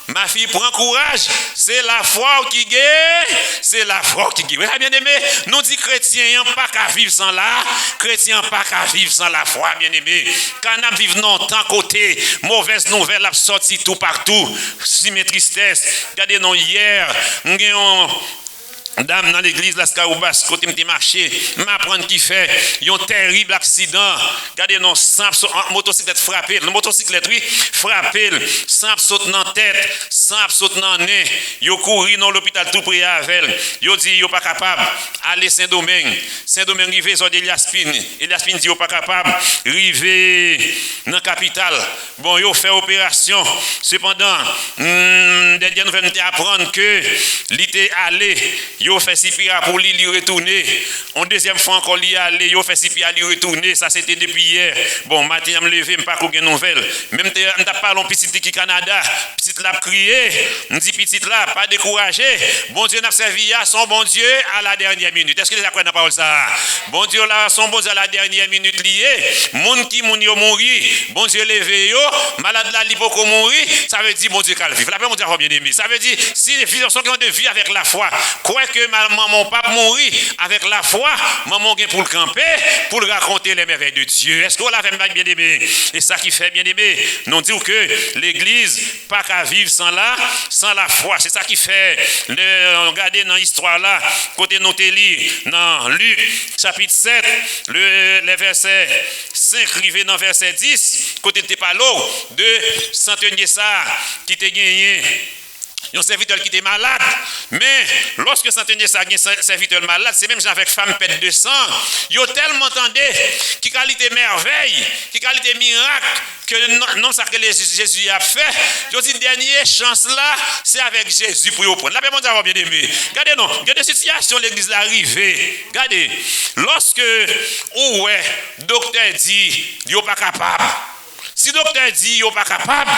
ma fille prend courage, c'est la foi qui guérit, c'est la foi qui guérit. Bien aimé, nous dit chrétiens pas qu'à vivre sans la, chrétiens pas qu'à vivre sans la foi, bien aimé. Quand on vivre longtemps côté mauvaise nouvelle a sorti tout partout, si mes tristesse, regardez non hier, dame dans l'église la Scaroubas côté me marché m'apprendre qui fait un terrible accident regardez non simple motocyclette frappé le motocyclette oui frappé simple saute dans tête simple saute dans nez yo couru dans l'hôpital tout près avec yo dit yo pas capable aller Saint-Domingue rivé sur Eliaspine dit yo pas capable rivé dans capitale bon yo fait opération cependant dernière nouvelle apprendre que il était allé yo fait sipira pour lui retourner en deuxième fois encore lui aller yo fait sipira lui retourner ça c'était depuis hier bon matin me lever me pas aucune nouvelle même t'as parlé petit qui Canada petit là crier me dit petit là pas décourager bon Dieu n'a servi à son bon Dieu à la dernière minute est-ce que les croient dans parole ça bon Dieu là son bon Dieu à la dernière minute lié monde qui moun yo mourir bon Dieu levé yo malade là li poko mourir ça veut dire bon Dieu qu'al vivre la paix mon Dieu bien aimé ça veut dire si les filles sont de vie avec la foi quoi que maman pas mourir avec la foi maman gain pour le camper pour raconter les merveilles de Dieu est-ce qu'on l'a fait bien aimé et ça qui fait bien aimé nous dit que l'église pas qu'à vivre sans la foi c'est ça qui fait regardez dans l'histoire là côté nous te lit dans Luc chapitre 7 les versets 5 arrivé dans verset 10 côté de parlo de centenier ça qui te gagné un serviteur qui était malade, mais lorsque centenier ça un serviteur malade, c'est même avec femme pète de sang, yo tellement entendu qui qualité merveille, qui qualité miracle que non ça que Jésus a fait, yo dit dernière chance là, c'est avec Jésus pour yo prendre. La paix mon Dieu bien aimé. Regardez non, regardez situation l'église l'arrivée. Regardez, lorsque ouais, docteur dit yo pas capable. Si docteur dit yo pas capable,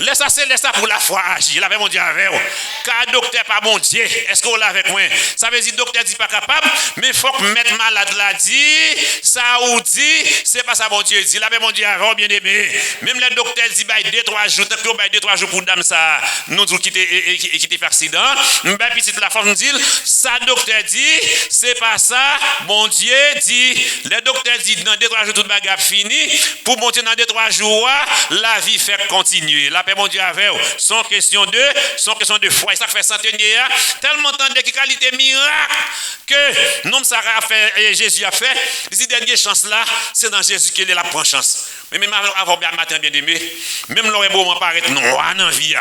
laisse ça pour la foi agir. La paix mon Dieu avec vous. Car docteur pas bon Dieu. Est-ce qu'on l'a avec moi? Ça veut dire docteur dit pas capable, mais faut que mettre malade là dit, ça ou dit, c'est pas ça bon Dieu dit. La paix mon Dieu avec vous bien aimé. Même le docteur dit bail 2-3 jours, tant que bail 2-3 jours pour dame ça, nous qui fait accident, ben petite la femme dit, ça docteur dit, c'est pas ça, bon Dieu dit. Le docteur dit dans 2-3 jours toute bagarre fini, pour monter dans 2-3 jours la vie fait continuer. La paix mon Dieu avec vous. Sans question de foi. Et ça fait centenier tellement tant de qualité miracle que non ça a fait Jésus a fait. Les dernière chance là, c'est dans Jésus qu'il est la prend chance. Mais même avant bien matin bien aimé, même l'aurait beau m'apparaître noir dans vie.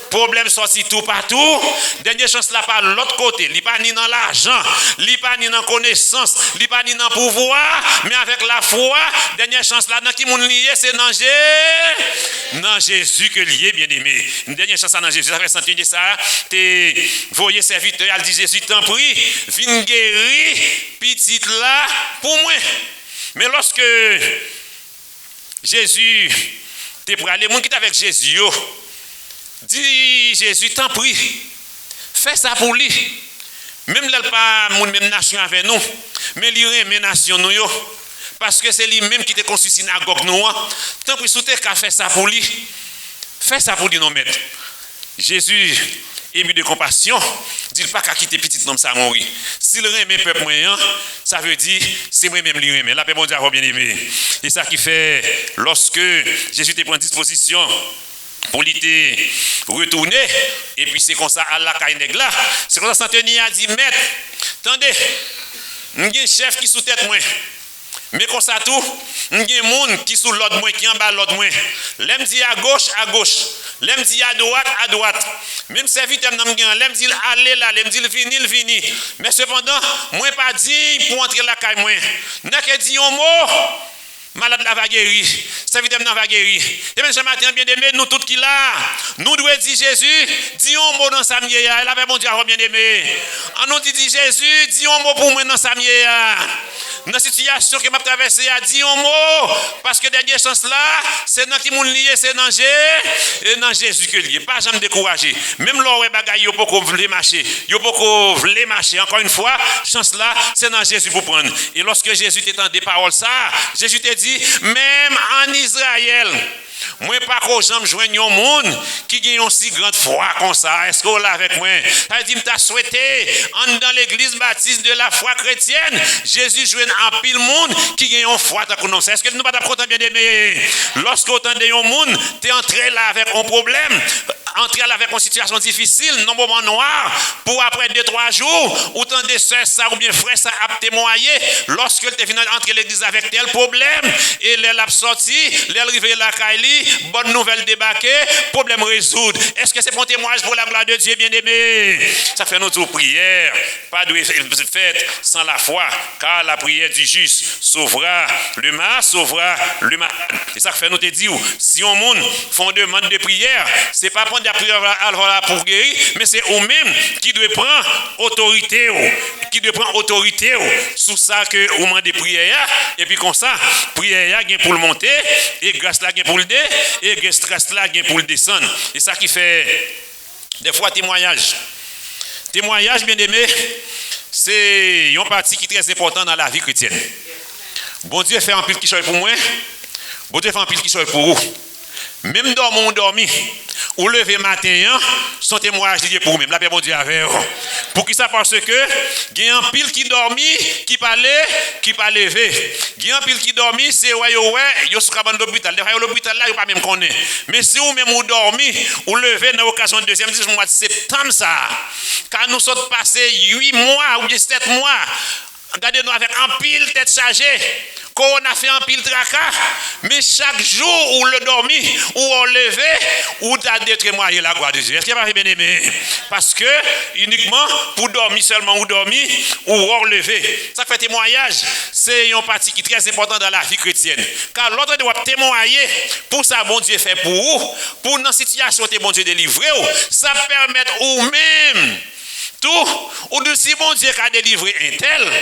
Problème sorti tout partout. Dernière chance là par l'autre côté, li pas ni dans l'argent, li pas ni dans connaissance, li pas ni dans pouvoir, mais avec la foi, dernière chance là dans qui moun lié c'est dans Jésus que lié bien aimé. Une dernière chance dans Jésus, ça fait sentir ça, t'es voyez serviteur, elle dit Jésus t'en prie, viens guérir petite là pour moi. Mais lorsque Jésus t'es pour aller, monde qui est avec Jésus, dit Jésus t'en prie, fais ça pour lui. Même là pas mon même nation avec nous, mais lui remet nation nous yo. Parce que c'est lui-même qui te construit synagogue nous. Tant pis souhaiter qu'à faire ça pour lui. Fais ça pour lui non maître. Jésus ému de compassion, dit pas qu'à quitter petit homme ça mourir. S'il remet peuple moyen, ça veut dire c'est moi-même lui remet. La paix mon Dieu bien aimé. Et ça qui fait lorsque Jésus te prend disposition pour lui te retourner et puis c'est comme ça à la caïnègue là, c'est comme ça Santeni a dit maître, attendez, il y a un chef qui sous tête moi. Mais comme ça tout, il y a des gens qui sont l'autre moins, qui en bas l'autre moins. L'aime dit à gauche, l'aime dit à droite. Même serviteur l'aime dit aller là, l'aime dit vini. Mais cependant, moi pas dit pour entrer la caille moi. N'a que dit un mot, malade la va guérir. Serviteur n'a va guérir. Et même ce matin bien aimé, nous tous qui là, nous devons dire Jésus, dis un mot dans sa mienne. Elle avait bon Dieu bien aimé. On nous dit Jésus, dis un mot pour moi dans sa mienne. Dans la situation que m'a traversée, a dit un mot, parce que dernière chance là, c'est dans qui moun lié, c'est dans Jésus que lié. Pas jamais décourager. Même l'or bagaille, yo poko vle marcher, encore une fois, chance là, c'est dans Jésus pour prendre. Et lorsque Jésus t'entend des paroles ça, Jésus te dit, même en Israël, moi pas qu'aux jambes joignent un monde qui gagne aussi grande foi comme ça. Est-ce qu'on l'a avec moi? Elle dit m'ta souhaité dans l'église baptiste de la foi chrétienne, Jésus joue en pile monde qui gagne une foi tant que nous. Est-ce que nous pas content bien aimé? Lorsqu'on entend un monde, tu es entré là avec un problème, entrer avec une situation difficile, dans un moment noir, pour après 2-3 jours, ou tant de soeurs ça ou bien frères ça a témoigné, lorsque tu venu entrer l'église avec tel problème, et les l'a sorti, les arrivé la Kaili, bonne nouvelle débarquée, problème résoudre. Est-ce que c'est un témoignage pour la gloire de Dieu, bien-aimé? Ça fait notre prière, pas de fait sans la foi, car la prière du juste sauvera l'humain, sauvera l'humain. Et ça fait nous te dire, si on monde font demande de prière, c'est pas prendre la prière pour guérir, mais c'est eux-mêmes qui doivent prendre autorité, sous ça que au moment de prière, et puis comme ça, prière gain pour le monter, et grâce là gain pour le dé, et grâce là gain pour le descendre. Et ça qui fait des fois témoignage. Témoignage, bien aimé, c'est une partie qui est très importante dans la vie chrétienne. Bon Dieu fait un pile qui choisit pour moi. Bon Dieu fait un pile qui choisit pour vous. Même dans mon dormi, ou lever matin, son témoignage dit pour vous-même. La paix, bon Dieu, avec vous. Pour qui ça? Parce que, il y a un pile qui dormit, qui parlait, qui pas levé. Il y a un pile qui dormit, c'est ouais, yo sous cabane d'hôpital. L'hôpital là, yo pas même connaît. Mais si vous même vous dormi, ou levé dans l'occasion du deuxième mois de septembre, ça, quand nous sommes passés 8 mois ou 7 mois, regardez-nous avec un pile tête chargée. Qu'on a fait un pile tracas, mais chaque jour où le dormi, où on levé, où tu as détruit la gloire de Dieu. Est-ce qu'il n'y a pas bien aimé? Parce que uniquement pour dormir seulement ou dormir ou on levé. Ça fait témoignage, c'est une partie qui est très importante dans la vie chrétienne. Car l'autre doit témoigner pour ça, bon Dieu fait pour vous, pour dans situation où bon Dieu délivré, ça permet ou même tout, ou de si bon Dieu a délivré un tel.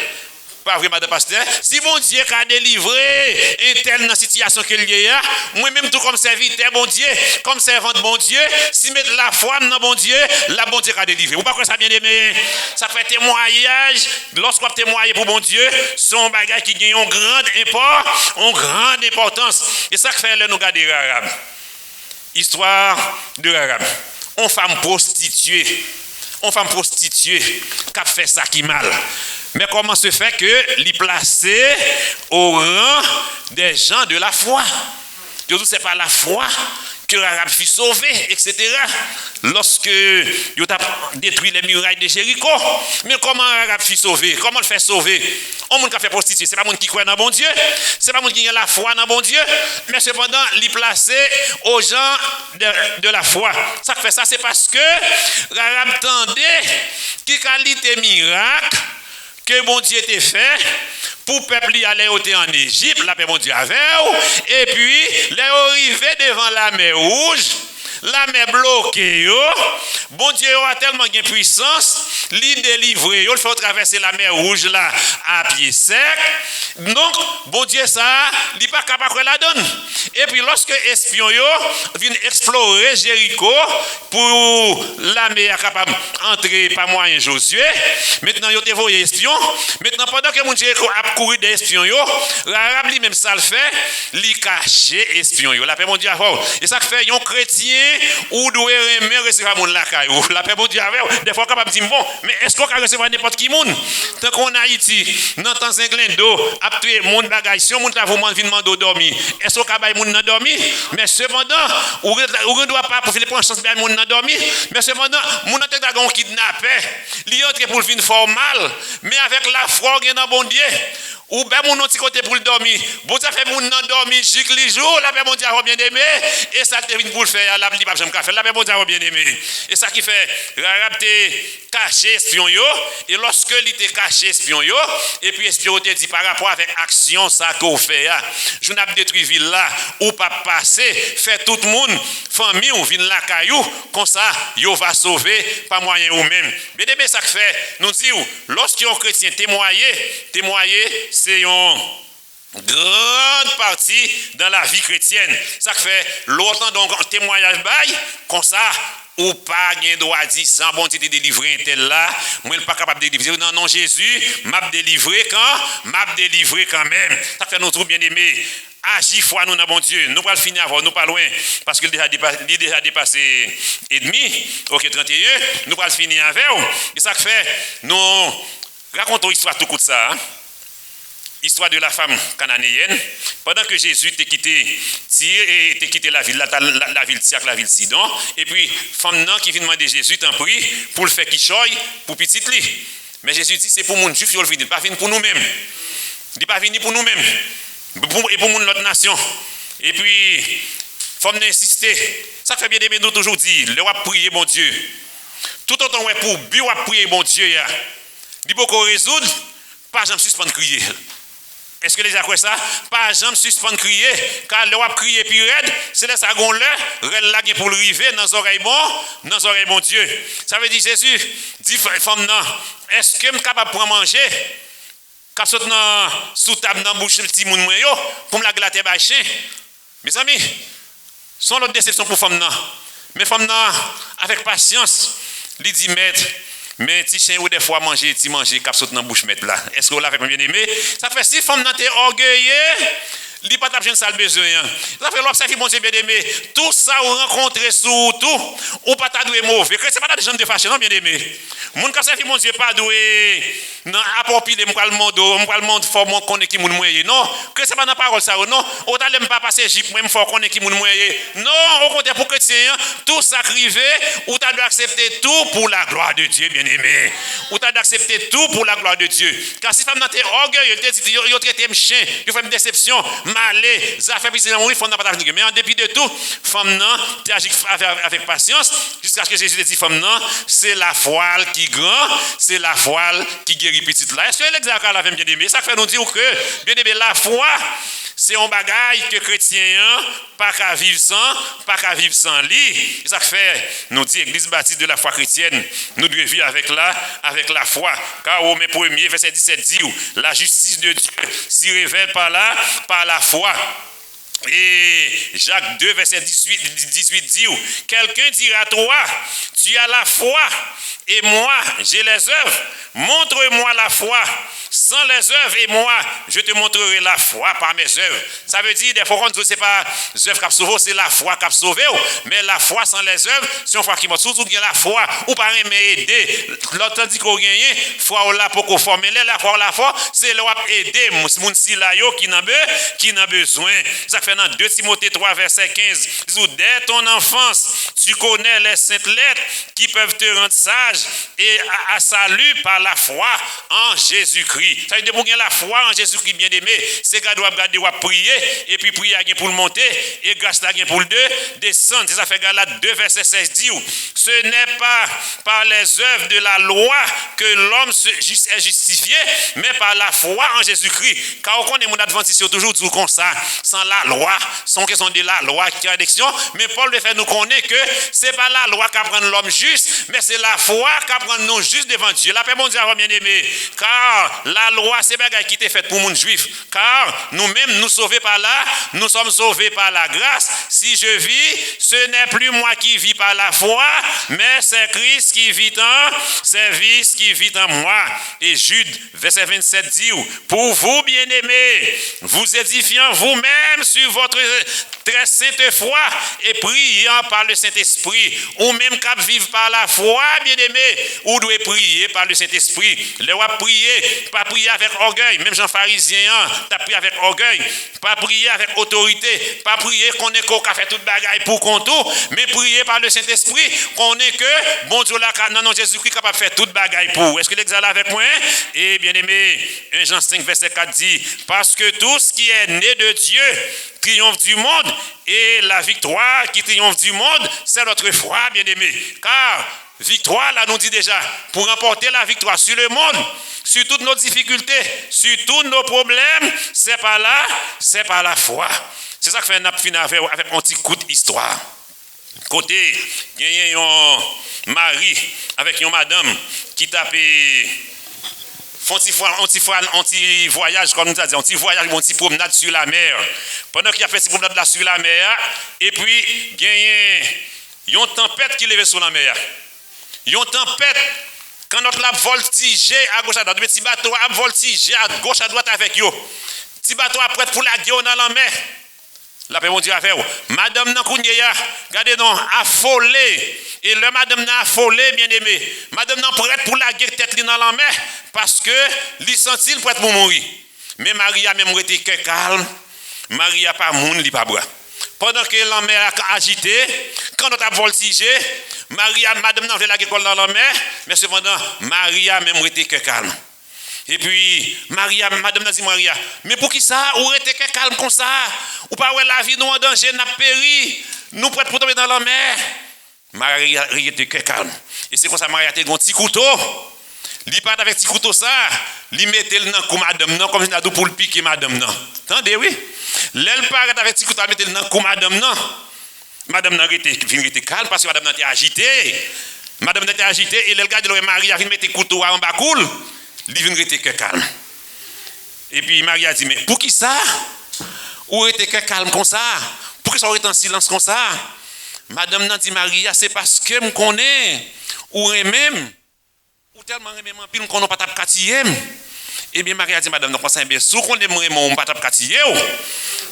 Pas vrai, madame pasteur. Si bon Dieu a délivré un tel dans la situation qu'il y a, moi-même tout comme serviteur, bon Dieu, comme servante, bon Dieu, si mettre la foi dans bon Dieu, la bon Dieu a délivré. Vous pas quoi ça bien aimé? Ça fait témoignage, lorsqu'on témoigne pour bon Dieu, son bagage qui gagne une grande importance. Et ça fait le nous garder arabe. Histoire de arabe. Une femme prostituée qui a fait ça qui mal. Mais comment se fait que l'y placer au rang des gens de la foi? Je dis, c'est pas la foi que l'Arabe fut sauvé, etc. Lorsque il a détruit les murailles de Jéricho. Mais comment l'Arabe fut sauvé? Comment le fait sauver? On monde qui a fait prostituer, c'est pas monde qui croit dans bon Dieu, c'est pas monde qui a la foi dans bon Dieu, mais cependant, l'y placer aux gens de la foi. Ça fait ça, c'est parce que l'Arabe tendait qui qualité miracle que bon Dieu t'a fait pour le peuple aller en Égypte, la paix bon Dieu avait, et puis les arrivés devant la mer rouge, la mer bloquée, bon Dieu a tellement de puissance, il délivre, il fait traverser la mer rouge là à pied sec. Donc, bon Dieu ça, il n'est pas capable de la donner. Et puis lorsque espion viennent explorer Jéricho pour la mer capable d'entrer par moyen Josué, maintenant ils ont envoyé espion. Maintenant pendant que mon Dieu a couru des espions, l'Arabe lui-même ça le fait, il cache espion. La paix mon Dieu avant. Et ça fait un chrétien ou doit aimer recevoir mon la caillou. La paix mon Dieu avec. Des fois capable dire bon, mais est-ce qu'on peut recevoir n'importe qui monde? Tant qu'on a Haïti, dans temps inclin d'eau, après mon bagage, si on monte là vraiment vient demander dormir. Est-ce qu'on peut monde dans dormir? Mais cependant, on ne doit pas profiter pour une chance bien monde dans dormir. Mais cependant, mon tête d'agon kidnappé, il entre pour venir formal, mais avec la foi dans bon Dieu. Ou bien mon autre côté pour le dormir. Bon ça fait mon nan dormir chaque les jours, la paix mon Dieu a bien aimé et ça te vient pour le faire, la pas jamais faire. La paix mon Dieu a bien aimé. Et ça qui fait l'Arabe te caché espion yo et lorsque il te caché espion yo et puis espion te dit par rapport avec action ça qu'on fait je n'ai détruit ville là ou pas passer fait tout le monde famille ou vinn la caillou comme ça yo va sauver pas moyen ou même. Mais débé ça fait nous dit lorsqu'un chrétien témoigner c'est une grande partie dans la vie chrétienne. Ça fait longtemps donc un témoignage bail comme ça ou pas gain droit dire sans bon Dieu te délivrer un tel là moi pas capable de délivrer non Jésus m'a délivré quand même. Ça fait notre bien aimé agis foi nous dans bon Dieu. Nous pas le finir avant nous pas loin parce qu'il déjà dépassé et demi OK 31 nous pas le finir avec et ça fait nous racontons histoire tout coup de ça. histoire de la femme cananéenne. Pendant que Jésus était quitté Tyr et était quitté la ville Tyr, la ville Sidon, et puis femme qui vient demander Jésus, t'en prie, pour le faire qu'il choye, pour petit li. Mais Jésus dit, c'est pour mon juif, il ne vient pas venir pour nous-mêmes. Il ne pas venir pour nous-mêmes. Et pour notre nation. Et puis, il faut insister. Ça fait bien aimer nous toujours dire, le roi prier, bon Dieu. Tout autant pour bien prier, bon Dieu, il faut qu'on résoudre, pas jamais suspendre crier. Est-ce que les gens croient ça? Pas jamais suspendre crier, car le roi crier puis raide, c'est là ça gon là, là pour le river dans oreilles bon Dieu. Ça veut dire Jésus dit femme non, est-ce que je suis capable de prendre manger? Quand je suis sous table dans bouche petit moun yo pour me la glater ba chien. Mes amis, son l'autre déception pour femme non. Mais femme non avec patience, lui dit maître, mais ti chien ou des fois manger cap saute dans bouche mettre là. Est-ce que vous l'avez bien aimé? Ça fait si femme nan t'es orgueilleux, li pas t'a ça le besoin. Ça fait l'observer mon Dieu bien aimé. Tout ça ou rencontrer sous tout ou pas t'a doué mauvais. Que c'est pas des gens de fâcher non bien aimé. Moun ka servi mon Dieu pas doué non approprié m'pral monde faut mon connait qui moun moyen. Non, que c'est pas dans parole ça non. Ou t'a l'aime pas passer jip moi faut connait qui moun moyen. Non, au contraire pour chrétien, tout sacrifié ou t'a dû accepter tout pour la gloire de Dieu bien-aimé. Ou t'a dû accepter tout pour la gloire de Dieu. Car si femme n'a été orgueilleux, il te dit yo traité me chien, il fait une déception, malé, ça fait plaisir mourir, faut n'a pas venir. Mais en dépit de tout, femme non, tu agis avec patience jusqu'à ce que Jésus te dit femme non, c'est la foi qui grand, c'est la foi qui guérit petite là. Est-ce que l'exact là bien aimé? Ça fait nous dire que bien aimé la foi c'est un bagage que chrétien pas qu'à vivre sans lui. Ça fait nous dit église baptiste de la foi chrétienne, nous devons vivre avec la foi. Car au 1er verset 17 dit la justice de Dieu s'y révèle par la foi. Et Jacques 2 verset 18 dit quelqu'un dira toi tu as la foi et moi j'ai les œuvres, montre-moi la foi sans les œuvres et moi je te montrerai la foi par mes œuvres. Ça veut dire des fois qu'on c'est pas les œuvres qui a sauvé, c'est la foi qui a sauvé, mais la foi sans les œuvres c'est une foi qui m'a surtout bien la foi ou pas aider l'autre dit qu'on gagne foi là pour qu'on former la foi c'est le aider moun si là yo qui n'a besoin. Ça fait dans 2 Timothée 3 verset 15 dès ton enfance tu connais les saintes lettres qui peuvent te rendre sage et à salut par la foi en Jésus-Christ. Ça veut dire pour gagner la foi en Jésus-Christ bien aimé, c'est gars doit prier et puis prier à pour le monter et grâce là pour le descendre. Ça fait Galates 2 verset 16 dit ce n'est pas par les œuvres de la loi que l'homme est justifié mais par la foi en Jésus-Christ. Car on connaît mon adventiste toujours dit comme ça, sans la loi, sans question de la loi qui a élection, mais Paul le fait nous connaître que c'est pas la loi qui prend l'homme juste, mais c'est la foi qui prend nous juste devant Dieu. La paix mon Dieu bien aimé, car la loi c'est bagage qui était faite pour mon juif, car nous-mêmes nous sauvés par là, nous sommes sauvés par la grâce. Si je vis, ce n'est plus moi qui vis par la foi, mais c'est Christ qui vit en moi. Et Jude verset 27 dit pour vous bien-aimés, vous édifiant vous-même sur votre très sainte foi et priant par le Saint-Esprit, ou même qu'à vivre par la foi, bien-aimé, ou doit prier par le Saint-Esprit. Le roi prier, pas prier avec orgueil, même Jean pharisien, t'as prié avec orgueil, pas prier avec autorité, pas prier qu'on est qu'à faire toute bagaille pour qu'on tout, mais prier par le Saint-Esprit, qu'on est que, bon Dieu là, non, Jésus-Christ capable de faire toute bagaille pour. Est-ce que l'examen avec moi? Et bien-aimé, 1 Jean 5 verset 4 dit, parce que tout ce qui est né de Dieu triomphe du monde, et la victoire qui triomphe du monde, c'est notre foi, bien-aimé. Car victoire, là, nous dit déjà, pour remporter la victoire sur le monde, sur toutes nos difficultés, sur tous nos problèmes, c'est par la foi. C'est ça que fait un fin avec un petit coup d'histoire. Côté, il y a un mari avec une madame qui tapait anti voyage comme nous a dit, anti voyage, anti promenade sur la mer. Pendant qu'il a fait cette promenade là sur la mer, et puis il y a une tempête qui levait sur la mer. Il y a une tempête quand notre l'a voltigé à gauche à droite, petit bateau a voltigé à gauche à droite avec yo. Petit bateau a prêt pour la guerre dans la mer. La paix mon Dieu a fait. Madame Nankounya, regardez non, affolée. Et le madame n'a affolé, bien aimé. Madame n'a prête pour la guerre tête dans la mer parce que li sentit prête pour mourir. Mais Maria même était calme. Maria pas moun, li pas bras. Pendant que la mer a agité, quand on a voltigé, Maria, madame n'a fait la guécole dans la mer, mais cependant, Maria même était calme. Et puis, madame n'a dit Maria, mais pour qui ça? Ou était calme comme ça? Ou pas la vie nous en danger, n'a péri, nous prêts pour tomber dans la mer? Maria était calme. Et c'est comme ça, Maria était un petit couteau. Il part avec petit couteau ça, il mettait le nom comme madame non, comme je pour le piquer madame non. Attendez, oui? L'elle part avec petit couteau, il mettait le nom comme madame non. Madame non était calme parce que madame non était agitée. Madame non était agitée et elle regarde Maria, il mettait le couteau en bas cool. Il était calme. Et puis Maria a dit, mais pour qui ça? Ou était calme comme ça? Pour que ça aurait été en silence comme ça? Madame non dit Maria, c'est parce que je connais, ou même. Ou tellement même en pile qu'on n'a pas tap katiyem. Eh bien Marie a dit madame donc c'est bien sou qu'on aime mon pas tap katiyé.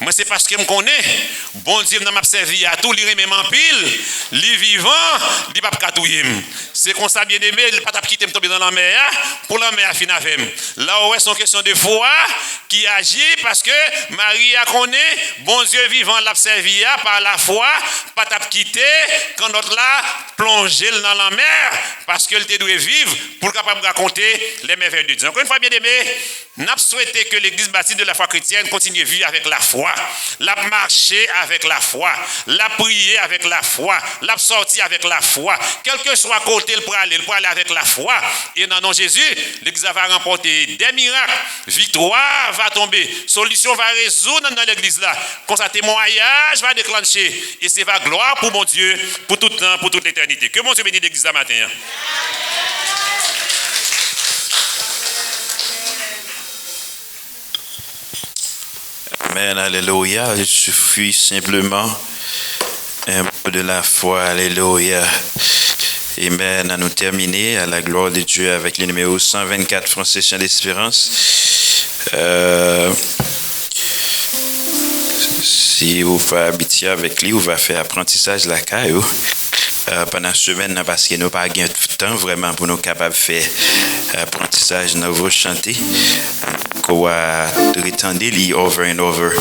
Moi c'est parce que me connais bon Dieu n'a m'a servi à tout li même en pile, li vivant, li pas katouyer. C'est comme ça bien aimé, il pas tap quitter me tomber dans la mer pour la mer fin avec. Là ouais c'est une question de foi qui agit parce que Marie a connaît bon Dieu vivant l'a servi par la foi, pas tap quitter quand notre là plonger dans la mer parce qu'elle te doit vivre pour capable raconter les merveilles de Dieu. Encore une fois bien aimé, n'a souhaité que l'église baptiste de la foi chrétienne continue à vivre avec la foi, la marcher avec la foi, la prier avec la foi, la sortir avec la foi, quel que soit côté pour aller avec la foi. Et dans le nom de Jésus, l'église va remporter des miracles, victoire va tomber, solution va résoudre dans l'église là. Comme ça témoignage va déclencher et c'est va gloire pour mon Dieu pour tout temps, pour toute l'éternité. Que mon Dieu bénisse l'église ce matin. Amen, alléluia. Il suffit simplement un peu de la foi, alléluia. Amen. À nous terminer à la gloire de Dieu avec le numéro 124, Français Chant d'Espérance. Si vous faites habiter avec lui, vous va faire apprentissage la caillou. Pendant la semaine, parce que nous n'avons pas de temps vraiment pour nous capables de faire apprentissage, nous allons chanter. Qu'on va retendre over and over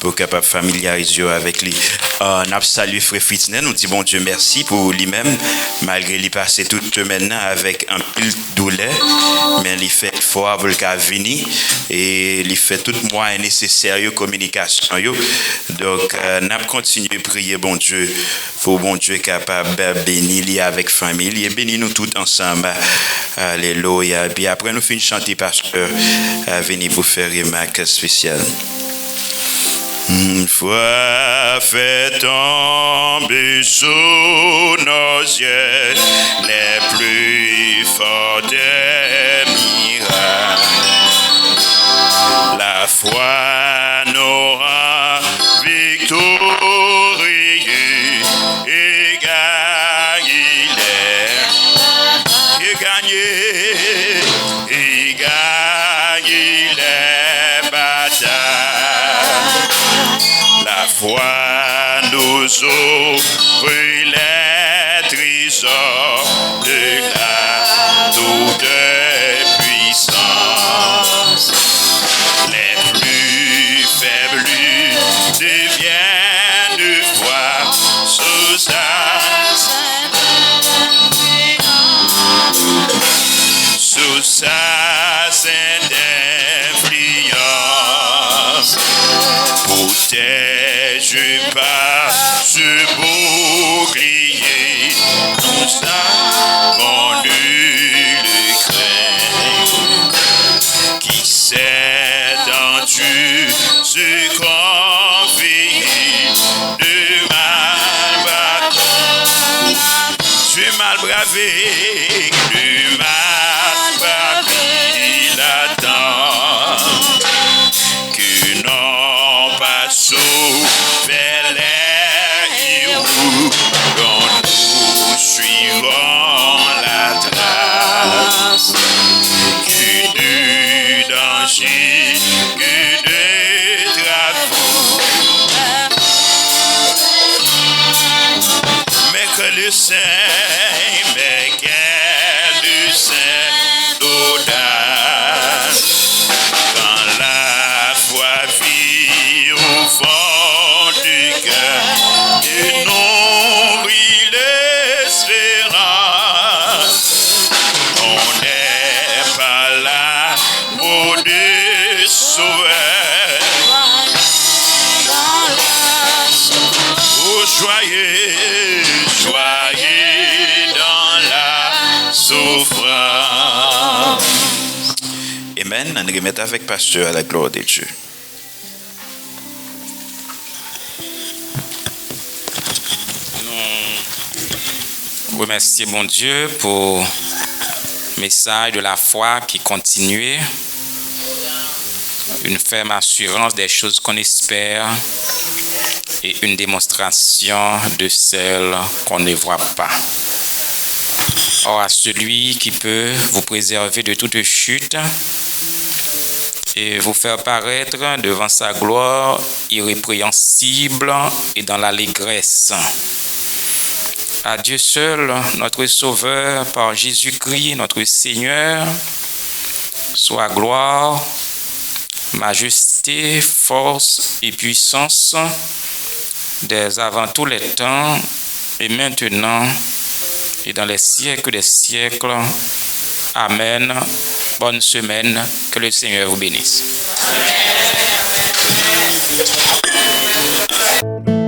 pour capable familiariser avec lui. Nous saluons Frère Fitner, nous disons bon Dieu merci pour lui-même, malgré lui passer toute maintenant avec un pile douleur, mais il fait fort pour le cas venir et il fait tout moyen nécessaire de communication. Donc, nous continuons à prier bon Dieu, pour bon Dieu capable de bénir avec famille et bénir nous tous ensemble. Alléluia. Et puis après, nous finissons chanter pasteur, venir pour faire une remarque spéciale. Une fois fait tomber sous nos yeux les plus forts des miracles, la foi nous rend victorieux et gagné les batailles. La foi nous ouvre les trésors de la toute puissance. Les plus faibles deviennent voix sous sa sainte influence. Protège par ce bouclier, nous avons nul crainte. Qui s'est en Dieu se confie de mal bravé, de mal bravé, il attend que non pas sauver les héros dont nous suivons. souffrance. Amen. On remet avec pasteur à la gloire de Dieu. Nous remercions mon Dieu pour le message de la foi qui continue. Une ferme assurance des choses qu'on espère et une démonstration de celles qu'on ne voit pas. Or, à celui qui peut vous préserver de toute chute et vous faire paraître devant sa gloire irrépréhensible et dans l'allégresse. À Dieu seul, notre Sauveur, par Jésus-Christ, notre Seigneur, soit gloire, majesté, force et puissance dès avant tous les temps et maintenant et dans les siècles des siècles. Amen. Bonne semaine. Que le Seigneur vous bénisse. Amen.